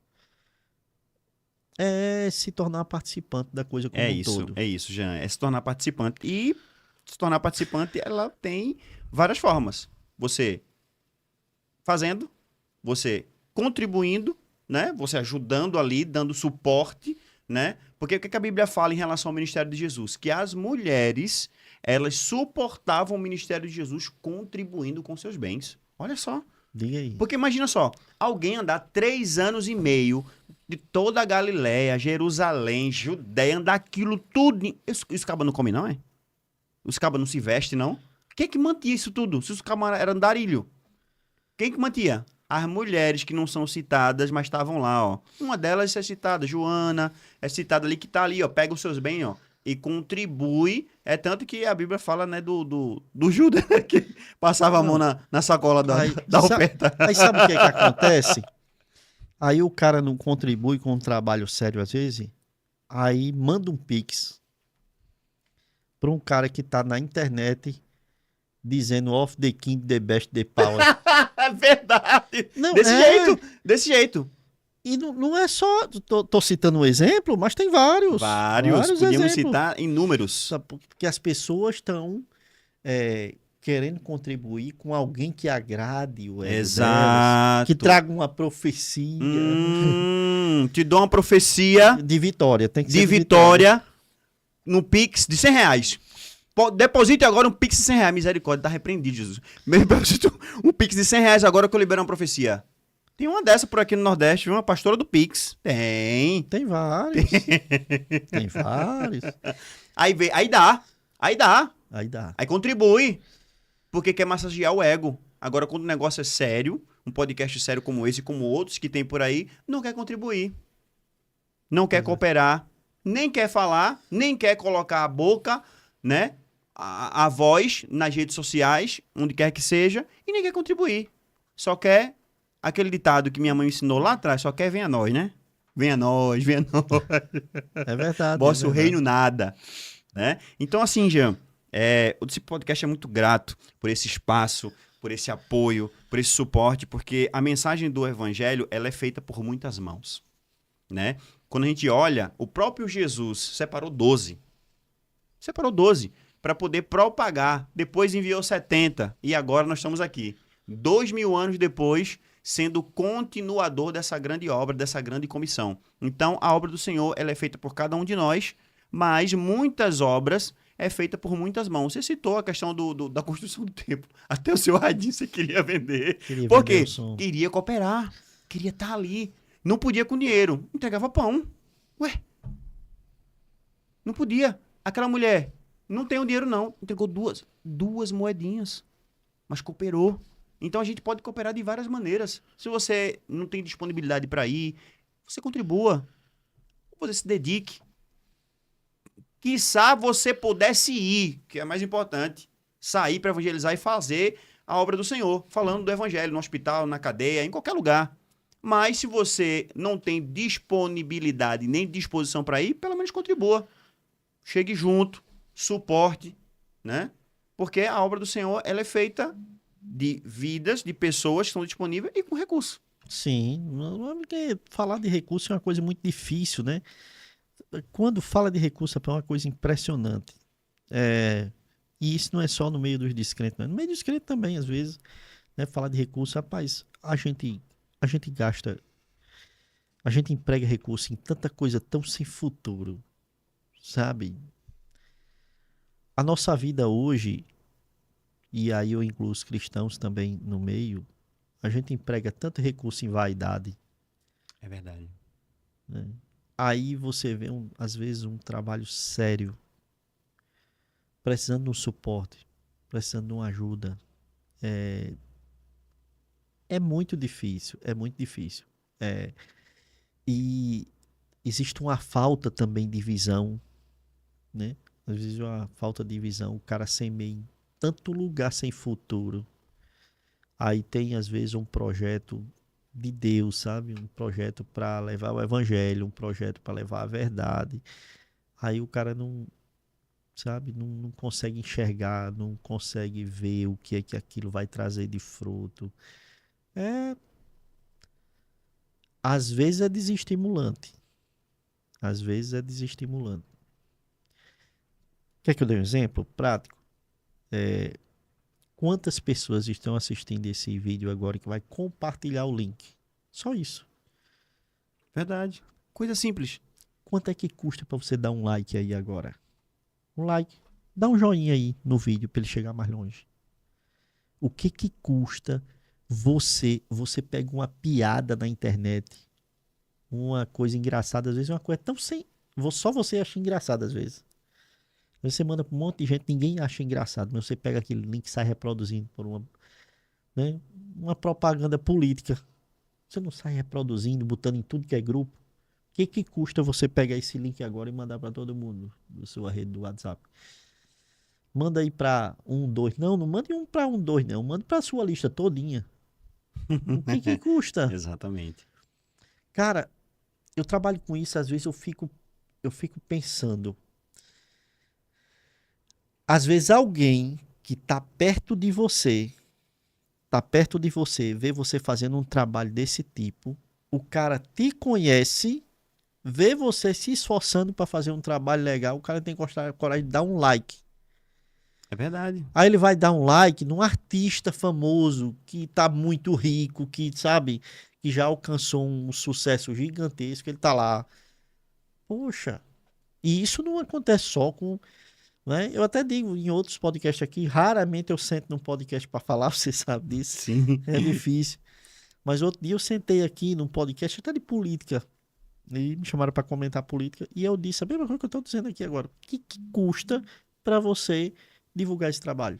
É se tornar participante da coisa como um todo. É isso, Jean. É se tornar participante. E se tornar participante, ela tem várias formas. Você fazendo, você contribuindo, né? Você ajudando ali, dando suporte, né? Porque o que a Bíblia fala em relação ao ministério de Jesus? Que as mulheres, elas suportavam o ministério de Jesus contribuindo com seus bens. Olha só. Diga aí. Porque imagina só, alguém andar 3 anos e meio de toda a Galiléia, Jerusalém, Judéia, andar aquilo tudo. Os cabas não comem, não, é? Os cabas não se vestem, não? Quem que mantinha isso tudo? Se os cabas eram andarilho. Quem que mantinha? As mulheres que não são citadas, mas estavam lá, ó. Uma delas é citada, Joana, é citada ali, que tá ali, ó. Pega os seus bens, ó. E contribui. É tanto que a Bíblia fala, né, do Judas, né, que passava a mão na sacola da oferta. Aí sabe o que acontece? Aí o cara não contribui com um trabalho sério às vezes, aí manda um pix para um cara que tá na internet dizendo off the king, the best, the power. É verdade. Não, Desse jeito. E não é só, tô citando um exemplo, mas tem vários. Vários podíamos exemplos. Citar inúmeros. Porque as pessoas estão querendo contribuir com alguém que agrade o ego Exato. delas, que traga uma profecia. Te dou uma profecia de vitória. Tem que ser de vitória no Pix de R$100. Deposite agora um Pix de R$100. Misericórdia, tá repreendido, Jesus. Um Pix de R$100 agora que eu libero uma profecia. Tem uma dessa por aqui no Nordeste, viu? Uma pastora do Pix. Tem. Tem vários. Tem vários. Aí dá. Aí contribui. Porque quer massagear o ego. Agora, quando o negócio é sério, um podcast sério como esse e como outros que tem por aí, não quer contribuir. Não quer cooperar. Nem quer falar. Nem quer colocar a boca, né? A voz nas redes sociais, onde quer que seja. E nem quer contribuir. Só quer aquele ditado que minha mãe ensinou lá atrás. Só quer venha nós, né? Venha nós, venha nós. É verdade. Vosso reino nada. Né? Então, assim, Jean, O Discípulo Podcast é muito grato por esse espaço, por esse apoio, por esse suporte, porque a mensagem do Evangelho ela é feita por muitas mãos, né? Quando a gente olha, o próprio Jesus separou 12 para poder propagar, depois enviou 70 e agora nós estamos aqui, 2000 anos depois, sendo continuador dessa grande obra, dessa grande comissão. Então, a obra do Senhor ela é feita por cada um de nós, mas muitas obras é feita por muitas mãos. Você citou a questão da construção do templo. Até o seu radinho você queria vender. Queria Por vender quê? o som. Queria cooperar, queria estar ali. Não podia com dinheiro, entregava pão. Ué, não podia. Aquela mulher, não tem o dinheiro não, entregou duas moedinhas, mas cooperou. Então a gente pode cooperar de várias maneiras. Se você não tem disponibilidade para ir, você contribua, você se dedique. Quiçá você pudesse ir, que é mais importante, sair para evangelizar e fazer a obra do Senhor, falando do evangelho no hospital, na cadeia, em qualquer lugar. Mas se você não tem disponibilidade nem disposição para ir, pelo menos contribua. Chegue junto, suporte, né? Porque a obra do Senhor ela é feita de vidas, de pessoas que estão disponíveis e com recursos. Sim, porque falar de recurso é uma coisa muito difícil, né? Quando fala de recurso é uma coisa impressionante. E isso não é só no meio dos descrentes, não. No meio dos crentes também, às vezes, né? Falar de recurso, rapaz, a gente gasta, a gente emprega recurso em tanta coisa tão sem futuro, sabe? A nossa vida hoje, e aí eu incluo os cristãos também no meio, a gente emprega tanto recurso em vaidade. É verdade. Né? Aí você vê, às vezes, um trabalho sério, precisando de um suporte, precisando de uma ajuda. É muito difícil, é muito difícil. E existe uma falta também de visão, né? Às vezes uma falta de visão, o cara semeia em tanto lugar sem futuro. Aí tem, às vezes, um projeto de Deus, sabe? Um projeto para levar o evangelho, um projeto para levar a verdade. Aí o cara não, sabe? Não consegue enxergar, não consegue ver o que é que aquilo vai trazer de fruto. Às vezes é desestimulante. Às vezes é desestimulante. Quer que eu dê um exemplo prático? Quantas pessoas estão assistindo esse vídeo agora que vai compartilhar o link? Só isso. Verdade. Coisa simples. Quanto é que custa para você dar um like aí agora? Um like. Dá um joinha aí no vídeo para ele chegar mais longe. O que custa você pega uma piada na internet, uma coisa engraçada, às vezes uma coisa tão sem... Só você acha engraçado às vezes. Você manda para um monte de gente, ninguém acha engraçado, mas você pega aquele link e sai reproduzindo por uma propaganda política. Você não sai reproduzindo, botando em tudo que é grupo. O que custa você pegar esse link agora e mandar para todo mundo da sua rede do WhatsApp? Manda aí para 1, 2. Não mande um para 1, 2, não. Manda para a sua lista todinha. O que custa? Exatamente. Cara, eu trabalho com isso, às vezes eu fico pensando. Às vezes alguém que tá perto de você, vê você fazendo um trabalho desse tipo, o cara te conhece, vê você se esforçando para fazer um trabalho legal, o cara tem coragem de dar um like. É verdade. Aí ele vai dar um like num artista famoso que tá muito rico, que sabe, que já alcançou um sucesso gigantesco, ele tá lá. Poxa, e isso não acontece só com... Né? Eu até digo em outros podcasts aqui, raramente eu sento num podcast para falar, você sabe disso. Sim. É difícil. Mas outro dia eu sentei aqui num podcast até de política. E me chamaram para comentar política. E eu disse a mesma coisa que eu estou dizendo aqui agora. O que custa para você divulgar esse trabalho?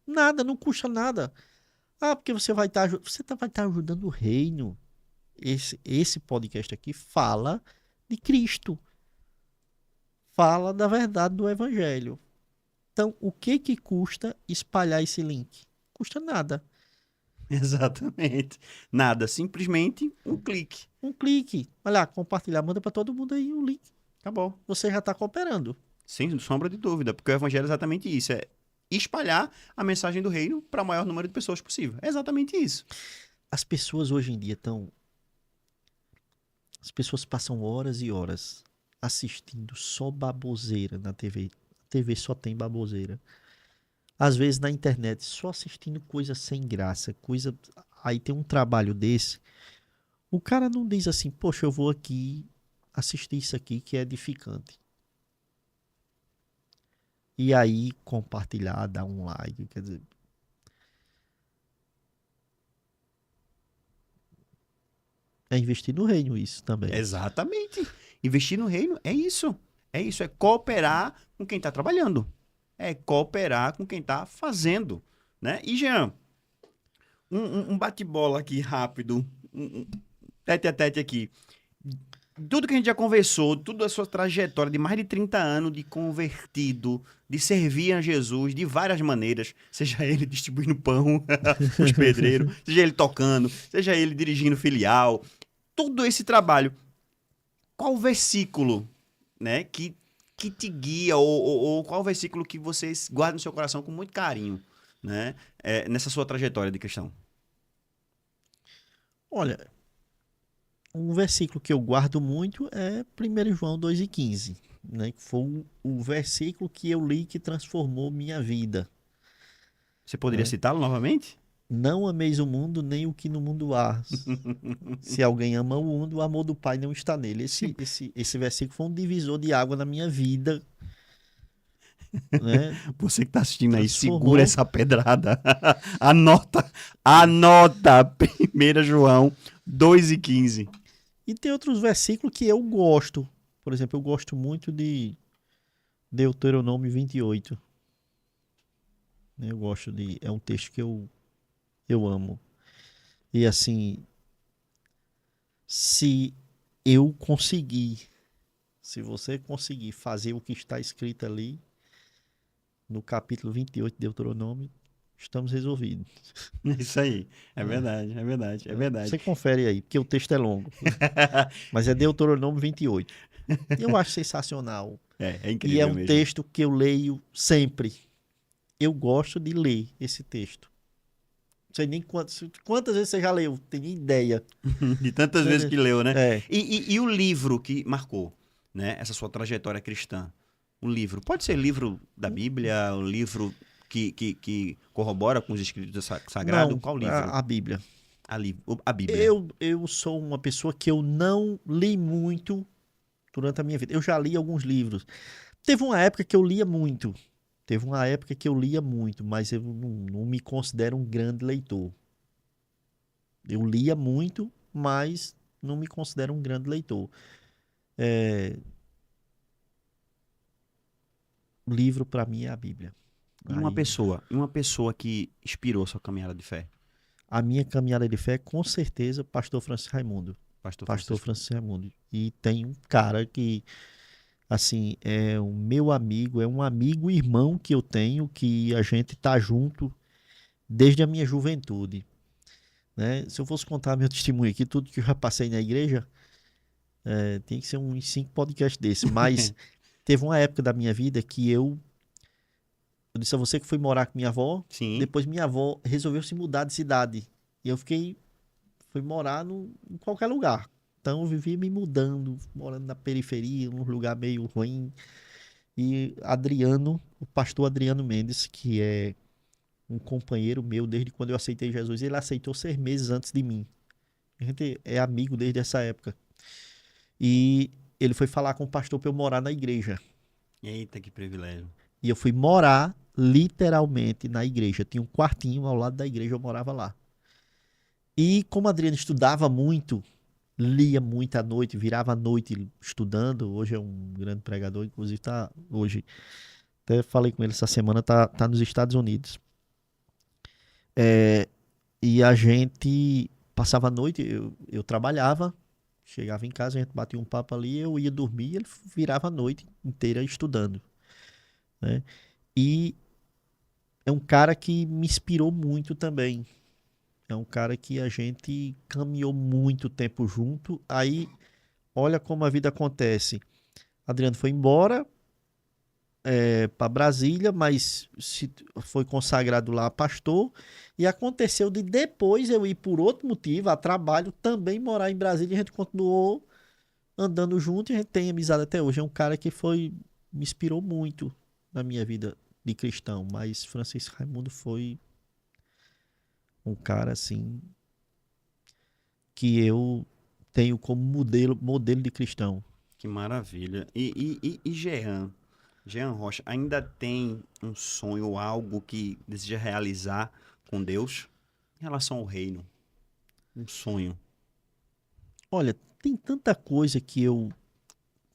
Nada, não custa nada. Ah, porque você vai estar ajudando o reino. Esse podcast aqui fala de Cristo. Fala da verdade do evangelho. Então, o que custa espalhar esse link? Custa nada. Exatamente. Nada, simplesmente um clique. Um clique. Olha lá, compartilhar, manda para todo mundo aí o link. Acabou. Você já está cooperando. Sem sombra de dúvida, porque o evangelho é exatamente isso, é espalhar a mensagem do reino para o maior número de pessoas possível. É exatamente isso. As pessoas hoje em dia estão. As pessoas passam horas e horas assistindo só baboseira na TV. A TV só tem baboseira. Às vezes na internet, só assistindo coisa sem graça, coisa. Aí tem um trabalho desse. O cara não diz assim, poxa, eu vou aqui assistir isso aqui que é edificante. E aí compartilhar, dar um like, quer dizer, é investir no reino isso também. Exatamente. Investir no reino é isso. É isso, é cooperar com quem está trabalhando. É cooperar com quem está fazendo, né? E, Jean, um bate-bola aqui rápido, tete a tete aqui. Tudo que a gente já conversou, toda a sua trajetória de mais de 30 anos de convertido, de servir a Jesus de várias maneiras, seja ele distribuindo pão para os pedreiros, seja ele tocando, seja ele dirigindo filial, todo esse trabalho. Qual versículo, né, que te guia, ou qual versículo que você guarda no seu coração com muito carinho, né, nessa sua trajetória de cristão? Olha, um versículo que eu guardo muito é 1 João 2,15, né? Que foi o versículo que eu li que transformou minha vida. Você poderia Né? citá-lo novamente? Não ameis o mundo, nem o que no mundo há. Se alguém ama o mundo, o amor do Pai não está nele. Esse versículo foi um divisor de água na minha vida. Né? Você que está assistindo aí, Transformou. segura essa pedrada. Anota 1 João 2,15. E tem outros versículos que eu gosto. Por exemplo, eu gosto muito de Deuteronômio 28. Eu gosto de... É um texto que eu amo. E assim, se eu conseguir, se você conseguir fazer o que está escrito ali, no capítulo 28 de Deuteronômio, estamos resolvidos. Isso aí. É verdade, é verdade, é verdade. Você confere aí, porque o texto é longo. Mas é Deuteronômio 28. Eu acho sensacional. É E incrível é um mesmo. texto que eu leio sempre. Eu gosto de ler esse texto. Não sei nem quantas vezes você já leu, tem nem ideia. De tantas vezes que leu, né? É. E o livro que marcou, né, essa sua trajetória cristã? O livro. Pode ser livro da Bíblia, um livro que corrobora com os escritos sagrados? Não, Qual livro? a Bíblia. A Bíblia. Eu sou uma pessoa que eu não li muito durante a minha vida. Eu já li alguns livros. Teve uma época que eu lia muito. Mas eu não me considero um grande leitor. Eu lia muito, mas não me considero um grande leitor. Livro para mim é a Bíblia. E uma pessoa que inspirou sua caminhada de fé? A minha caminhada de fé, com certeza, Pastor Francisco Raimundo. Pastor Francisco Raimundo. E tem um cara que, assim, é o meu amigo, é um amigo e irmão que eu tenho, que a gente tá junto desde a minha juventude. Né? Se eu fosse contar meu testemunho aqui, tudo que eu já passei na igreja, tem que ser uns 5 podcasts desses. Mas teve uma época da minha vida que eu disse a você que fui morar com minha avó. Sim. Depois minha avó resolveu se mudar de cidade. E eu fui morar em qualquer lugar. Então eu vivia me mudando, morando na periferia, num lugar meio ruim. E o pastor Adriano Mendes, que é um companheiro meu desde quando eu aceitei Jesus, ele aceitou 6 meses antes de mim. A gente é amigo desde essa época. E ele foi falar com o pastor para eu morar na igreja. Eita, que privilégio. E eu fui morar literalmente na igreja. Tinha um quartinho ao lado da igreja, eu morava lá. E como Adriano estudava muito, lia muito à noite, virava à noite estudando. Hoje é um grande pregador, inclusive tá hoje. Até falei com ele essa semana, tá nos Estados Unidos. E a gente passava a noite, eu trabalhava, chegava em casa, a gente batia um papo ali, eu ia dormir, ele virava a noite inteira estudando. Né? E é um cara que me inspirou muito também. É um cara que a gente caminhou muito tempo junto. Aí, olha como a vida acontece. Adriano foi embora, para Brasília, mas foi consagrado lá pastor. E aconteceu de depois eu ir por outro motivo, a trabalho, também morar em Brasília. E a gente continuou andando junto e a gente tem amizade até hoje. É um cara que me inspirou muito na minha vida de cristão. Mas Francisco Raimundo foi um cara assim que eu tenho como modelo de cristão. Que maravilha. E Jean Rocha, ainda tem um sonho ou algo que deseja realizar com Deus em relação ao reino? Um sonho. Olha, tem tanta coisa que eu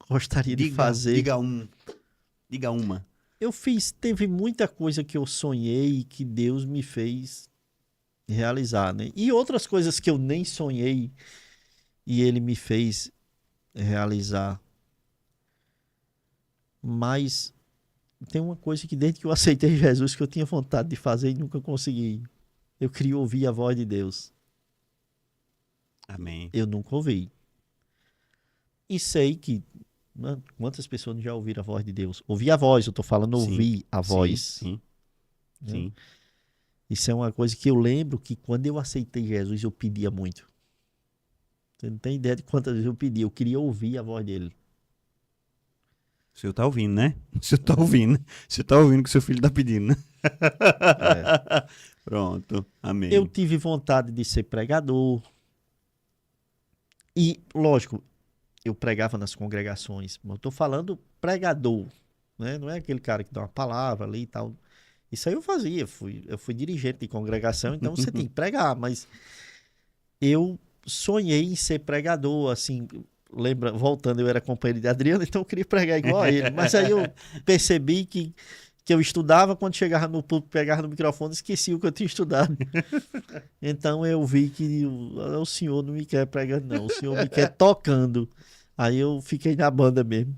gostaria de fazer. Diga uma. Teve muita coisa que eu sonhei e que Deus me fez realizar, né? E outras coisas que eu nem sonhei e Ele me fez realizar. Mas tem uma coisa que desde que eu aceitei Jesus que eu tinha vontade de fazer e nunca consegui. Eu queria ouvir a voz de Deus. Amém. Eu nunca ouvi. E sei que quantas pessoas já ouviram a voz de Deus? Ouvir a voz, eu tô falando ouvir a voz. Sim. Né? Sim. Isso é uma coisa que eu lembro que quando eu aceitei Jesus eu pedia muito. Você não tem ideia de quantas vezes eu pedi. Eu queria ouvir a voz dele. O senhor tá ouvindo, né? O senhor tá ouvindo. O senhor tá ouvindo o que o seu filho tá pedindo, né? É. Pronto. Amém. Eu tive vontade de ser pregador. E, lógico, eu pregava nas congregações. Mas eu tô falando pregador. Né? Não é aquele cara que dá uma palavra ali e tal. Isso aí eu fazia. Eu fui dirigente de congregação, então você tem que pregar. Mas eu sonhei em ser pregador, assim... Lembra, voltando, eu era companheiro de Adriano, então eu queria pregar igual a ele. Mas aí eu percebi que eu estudava, quando chegava no púlpito, pegava no microfone, esqueci o que eu tinha estudado. Então eu vi que o senhor não me quer pregando, não. O senhor me quer tocando. Aí eu fiquei na banda mesmo.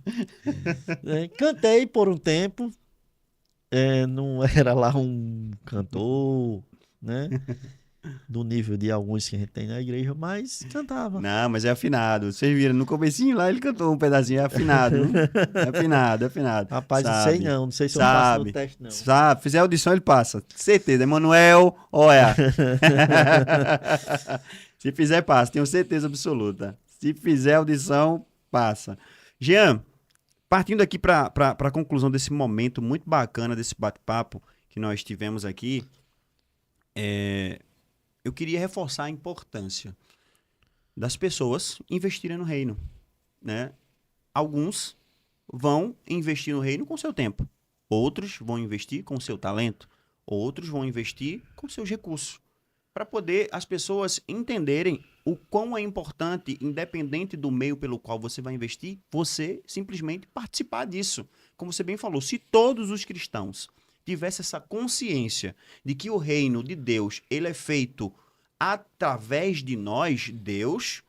Cantei por um tempo. Não era lá um cantor, né? Do nível de alguns que a gente tem na igreja, mas cantava. Não, mas é afinado. Vocês viram, no comecinho lá ele cantou um pedacinho, é afinado. É afinado. Rapaz, não sei não sei se eu sabe, passo no teste não. Sabe, fizer audição ele passa. Certeza, Emanuel, olha. Se fizer, passa, tenho certeza absoluta. Se fizer audição, passa. Jean, partindo aqui para a conclusão desse momento muito bacana, desse bate-papo que nós tivemos aqui, eu queria reforçar a importância das pessoas investirem no reino, né? Alguns vão investir no reino com seu tempo, outros vão investir com seu talento, outros vão investir com seus recursos, para poder as pessoas entenderem o quão é importante, independente do meio pelo qual você vai investir, você simplesmente participar disso. Como você bem falou, se todos os cristãos tivessem essa consciência de que o reino de Deus ele é feito através de nós, Deus,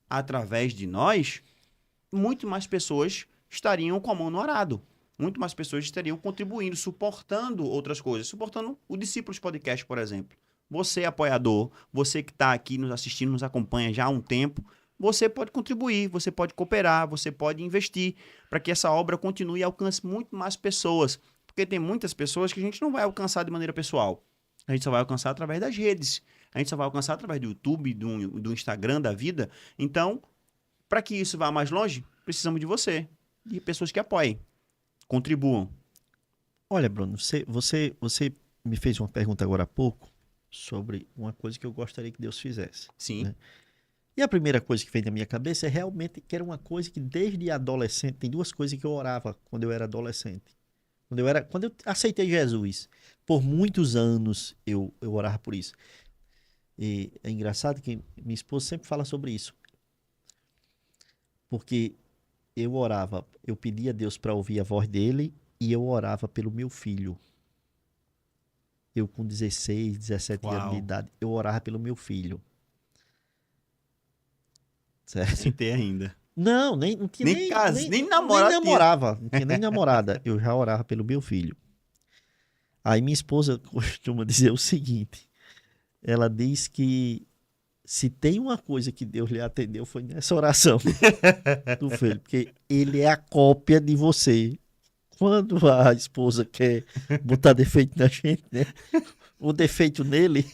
através de nós, muito mais pessoas estariam com a mão no arado. Muito mais pessoas estariam contribuindo, suportando outras coisas, suportando o Discípulos Podcast, por exemplo. Você, apoiador, você que está aqui nos assistindo, nos acompanha já há um tempo, você pode contribuir, você pode cooperar, você pode investir para que essa obra continue e alcance muito mais pessoas. Porque tem muitas pessoas que a gente não vai alcançar de maneira pessoal. A gente só vai alcançar através das redes. A gente só vai alcançar através do YouTube, do Instagram, da vida. Então, para que isso vá mais longe, precisamos de você. De pessoas que apoiem, contribuam. Olha, Bruno, você me fez uma pergunta agora há pouco sobre uma coisa que eu gostaria que Deus fizesse. Sim. Né? E a primeira coisa que vem na minha cabeça é realmente que era uma coisa que desde adolescente, tem duas coisas que eu orava quando eu era adolescente. Quando eu aceitei Jesus, por muitos anos eu orava por isso. E é engraçado que minha esposa sempre fala sobre isso. Porque eu orava, eu pedia a Deus para ouvir a voz dele e eu orava pelo meu filho. Eu com 16, 17 anos de idade, eu orava pelo meu filho. Certo? Sem ter ainda. Não, nem tinha nem namorava. Não tinha nem namorada. Eu já orava pelo meu filho. Aí minha esposa costuma dizer o seguinte. Ela diz que se tem uma coisa que Deus lhe atendeu foi nessa oração do filho. Porque ele é a cópia de você quando a esposa quer botar defeito na gente, né? O defeito nele,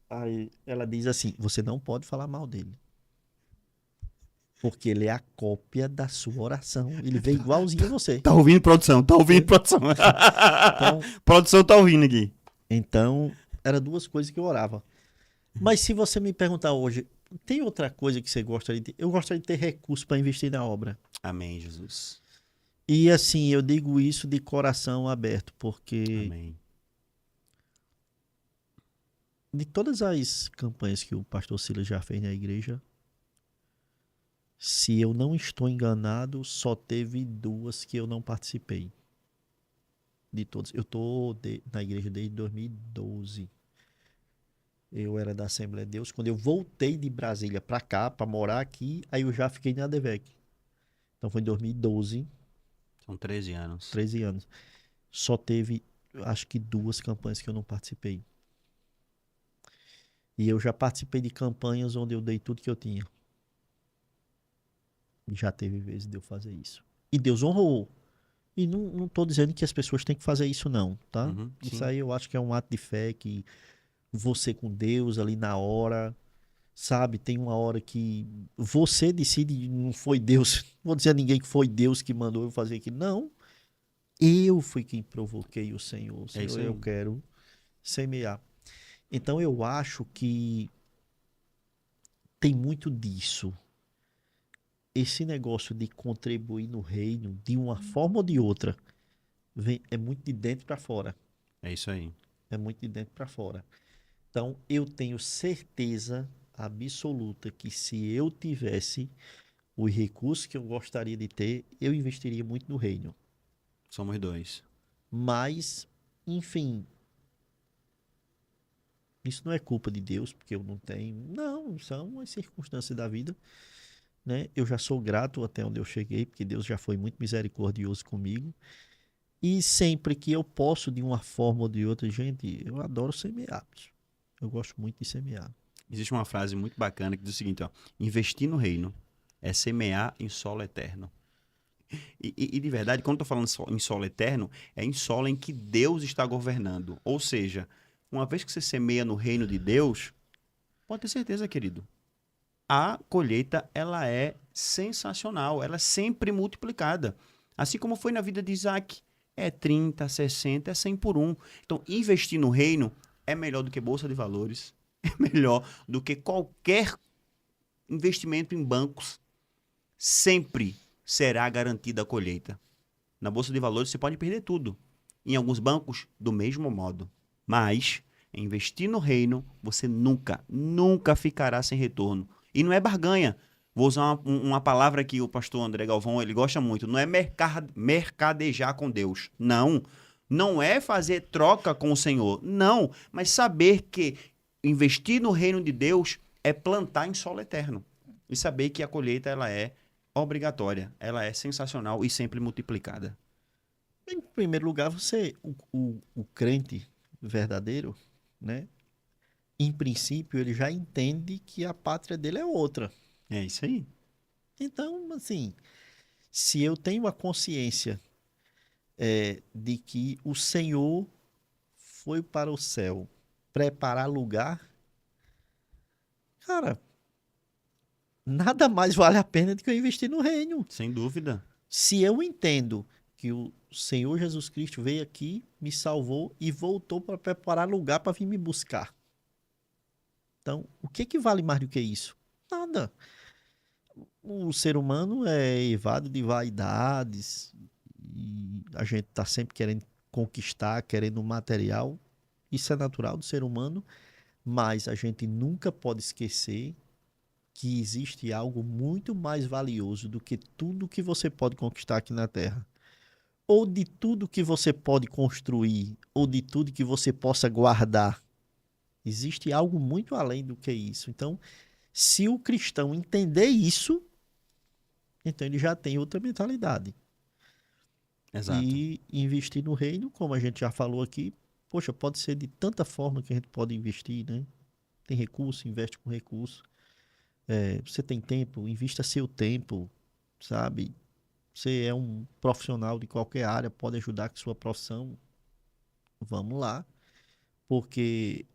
aí ela diz assim: você não pode falar mal dele. Porque ele é a cópia da sua oração. Ele veio igualzinho a você. Tá ouvindo, produção? Tá ouvindo, produção? Então, Produção tá ouvindo aqui. então, eram duas coisas que eu orava. Mas se você me perguntar hoje, tem outra coisa que você gostaria de ter? Eu gostaria de ter recurso para investir na obra. Amém, Jesus. E assim, eu digo isso de coração aberto, porque Amém. de todas as campanhas que o pastor Silas já fez na igreja, se eu não estou enganado, só teve duas que eu não participei. De todas. Eu estou na igreja desde 2012. Eu era da Assembleia de Deus. Quando eu voltei de Brasília para cá, para morar aqui, aí eu já fiquei na ADVEC. Então foi em 2012, São 13 anos. 13 anos. Só teve, acho que duas campanhas que eu não participei. E eu já participei de campanhas onde eu dei tudo que eu tinha. E já teve vezes de eu fazer isso. E Deus honrou. E não tô dizendo que as pessoas têm que fazer isso não, tá? Uhum, Isso sim. aí eu acho que é um ato de fé que você com Deus ali na hora, sabe? Tem uma hora que você decide, não foi Deus, não vou dizer a ninguém que foi Deus que mandou eu fazer aquilo. Não, eu fui quem provoquei o Senhor. É isso Senhor, aí. eu quero semear. Então eu acho que tem muito disso. Esse negócio de contribuir no reino, de uma forma ou de outra, é muito de dentro para fora. É isso aí. É muito de dentro para fora. Então, eu tenho certeza absoluta que se eu tivesse os recursos que eu gostaria de ter, eu investiria muito no reino. Somos dois. Mas, enfim, isso não é culpa de Deus, porque eu não tenho. Não, são as circunstâncias da vida, né? Eu já sou grato até onde eu cheguei, porque Deus já foi muito misericordioso comigo. E sempre que eu posso, de uma forma ou de outra, gente, eu adoro semear. Eu gosto muito de semear. Existe uma frase muito bacana que diz o seguinte, ó: investir no reino é semear em solo eterno. E de verdade, quando eu tô falando em solo eterno, é em solo em que Deus está governando. Ou seja, uma vez que você semeia no reino de Deus, pode ter certeza, querido, a colheita ela é sensacional, ela é sempre multiplicada. Assim como foi na vida de Isaac. É 30, 60, é 100 por um. Então, investir no reino é melhor do que bolsa de valores, é melhor do que qualquer investimento em bancos. Sempre será garantida a colheita. Na bolsa de valores você pode perder tudo. Em alguns bancos, do mesmo modo. Mas, investir no reino, você nunca, nunca ficará sem retorno. E não é barganha. Vou usar uma palavra que o pastor André Galvão ele gosta muito. Não é mercadejar com Deus. Não. Não é fazer troca com o Senhor. Não. Mas saber que investir no reino de Deus é plantar em solo eterno. E saber que a colheita ela é obrigatória. Ela é sensacional e sempre multiplicada. Em primeiro lugar, o crente verdadeiro, né? Em princípio, ele já entende que a pátria dele é outra. É isso aí. Então, assim, se eu tenho a consciência de que o Senhor foi para o céu preparar lugar, cara, nada mais vale a pena do que eu investir no reino. Sem dúvida. Se eu entendo que o Senhor Jesus Cristo veio aqui, me salvou e voltou para preparar lugar para vir me buscar. Então, o que vale mais do que isso? Nada. O ser humano é evado de vaidades e a gente está sempre querendo conquistar, querendo material. Isso é natural do ser humano, mas a gente nunca pode esquecer que existe algo muito mais valioso do que tudo que você pode conquistar aqui na Terra. Ou de tudo que você pode construir, ou de tudo que você possa guardar. Existe algo muito além do que isso. Então, se o cristão entender isso, então ele já tem outra mentalidade. Exato. E investir no reino, como a gente já falou aqui, poxa, pode ser de tanta forma que a gente pode investir, né? Tem recurso, investe com recurso. Você tem tempo, invista seu tempo, sabe? Você é um profissional de qualquer área, pode ajudar com sua profissão, vamos lá, porque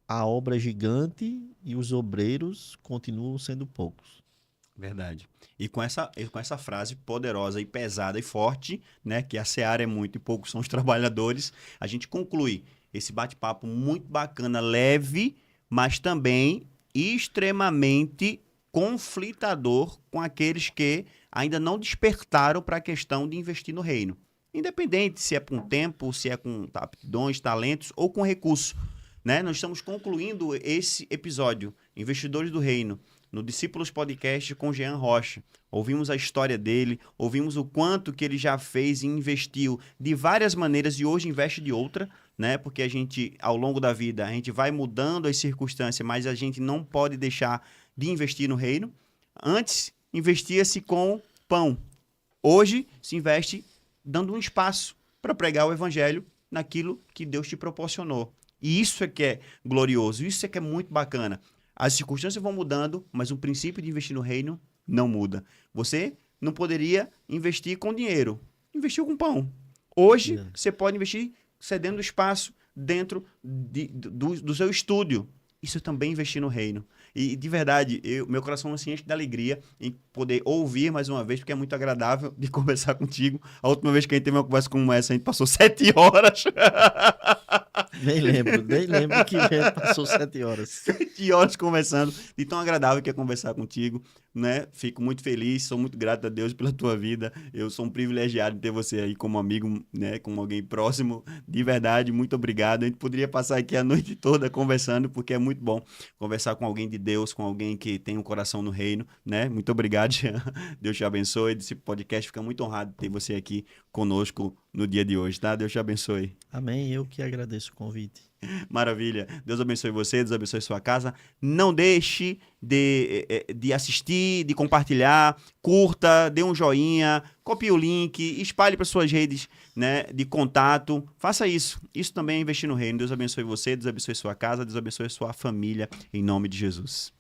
a obra é gigante e os obreiros continuam sendo poucos. Verdade. E com essa frase poderosa e pesada e forte, né, que a seara é muito e poucos são os trabalhadores, a gente conclui esse bate-papo muito bacana, leve, mas também extremamente conflitador com aqueles que ainda não despertaram para a questão de investir no reino. Independente se é com tempo, se é com aptidões, talentos ou com recurso, né? Nós estamos concluindo esse episódio, Investidores do Reino, no Discípulos Podcast com Jean Rocha. Ouvimos a história dele, ouvimos o quanto que ele já fez e investiu de várias maneiras e hoje investe de outra, né? Porque a gente, ao longo da vida, a gente vai mudando as circunstâncias, mas a gente não pode deixar de investir no reino. Antes, investia-se com pão. Hoje, se investe dando um espaço para pregar o evangelho naquilo que Deus te proporcionou. E isso é que é glorioso, isso é que é muito bacana. As circunstâncias vão mudando, mas o princípio de investir no reino não muda. Você não poderia investir com dinheiro, investiu com pão. Hoje, você pode investir cedendo espaço dentro do seu estúdio. Isso também é investir no reino. E, de verdade, meu coração se enche de alegria em poder ouvir mais uma vez, porque é muito agradável de conversar contigo. A última vez que a gente teve uma conversa como essa, a gente passou 7 horas. Nem lembro que passou 7 horas. 7 horas conversando, de tão agradável que é conversar contigo, né? Fico muito feliz, sou muito grato a Deus pela tua vida. Eu sou um privilegiado de ter você aí como amigo, né? Como alguém próximo. De verdade, muito obrigado. A gente poderia passar aqui a noite toda conversando, porque é muito bom conversar com alguém de Deus, com alguém que tem um coração no reino, né? Muito obrigado, Jean. Deus te abençoe. Esse podcast fica muito honrado de ter você aqui conosco no dia de hoje, tá? Deus te abençoe. Amém. Eu que agradeço o convite. Maravilha. Deus abençoe você, Deus abençoe sua casa. Não deixe de assistir, de compartilhar, curta, dê um joinha, copie o link, espalhe para suas redes, né, de contato. Faça isso. Isso também é investir no reino. Deus abençoe você, Deus abençoe sua casa, Deus abençoe sua família, em nome de Jesus.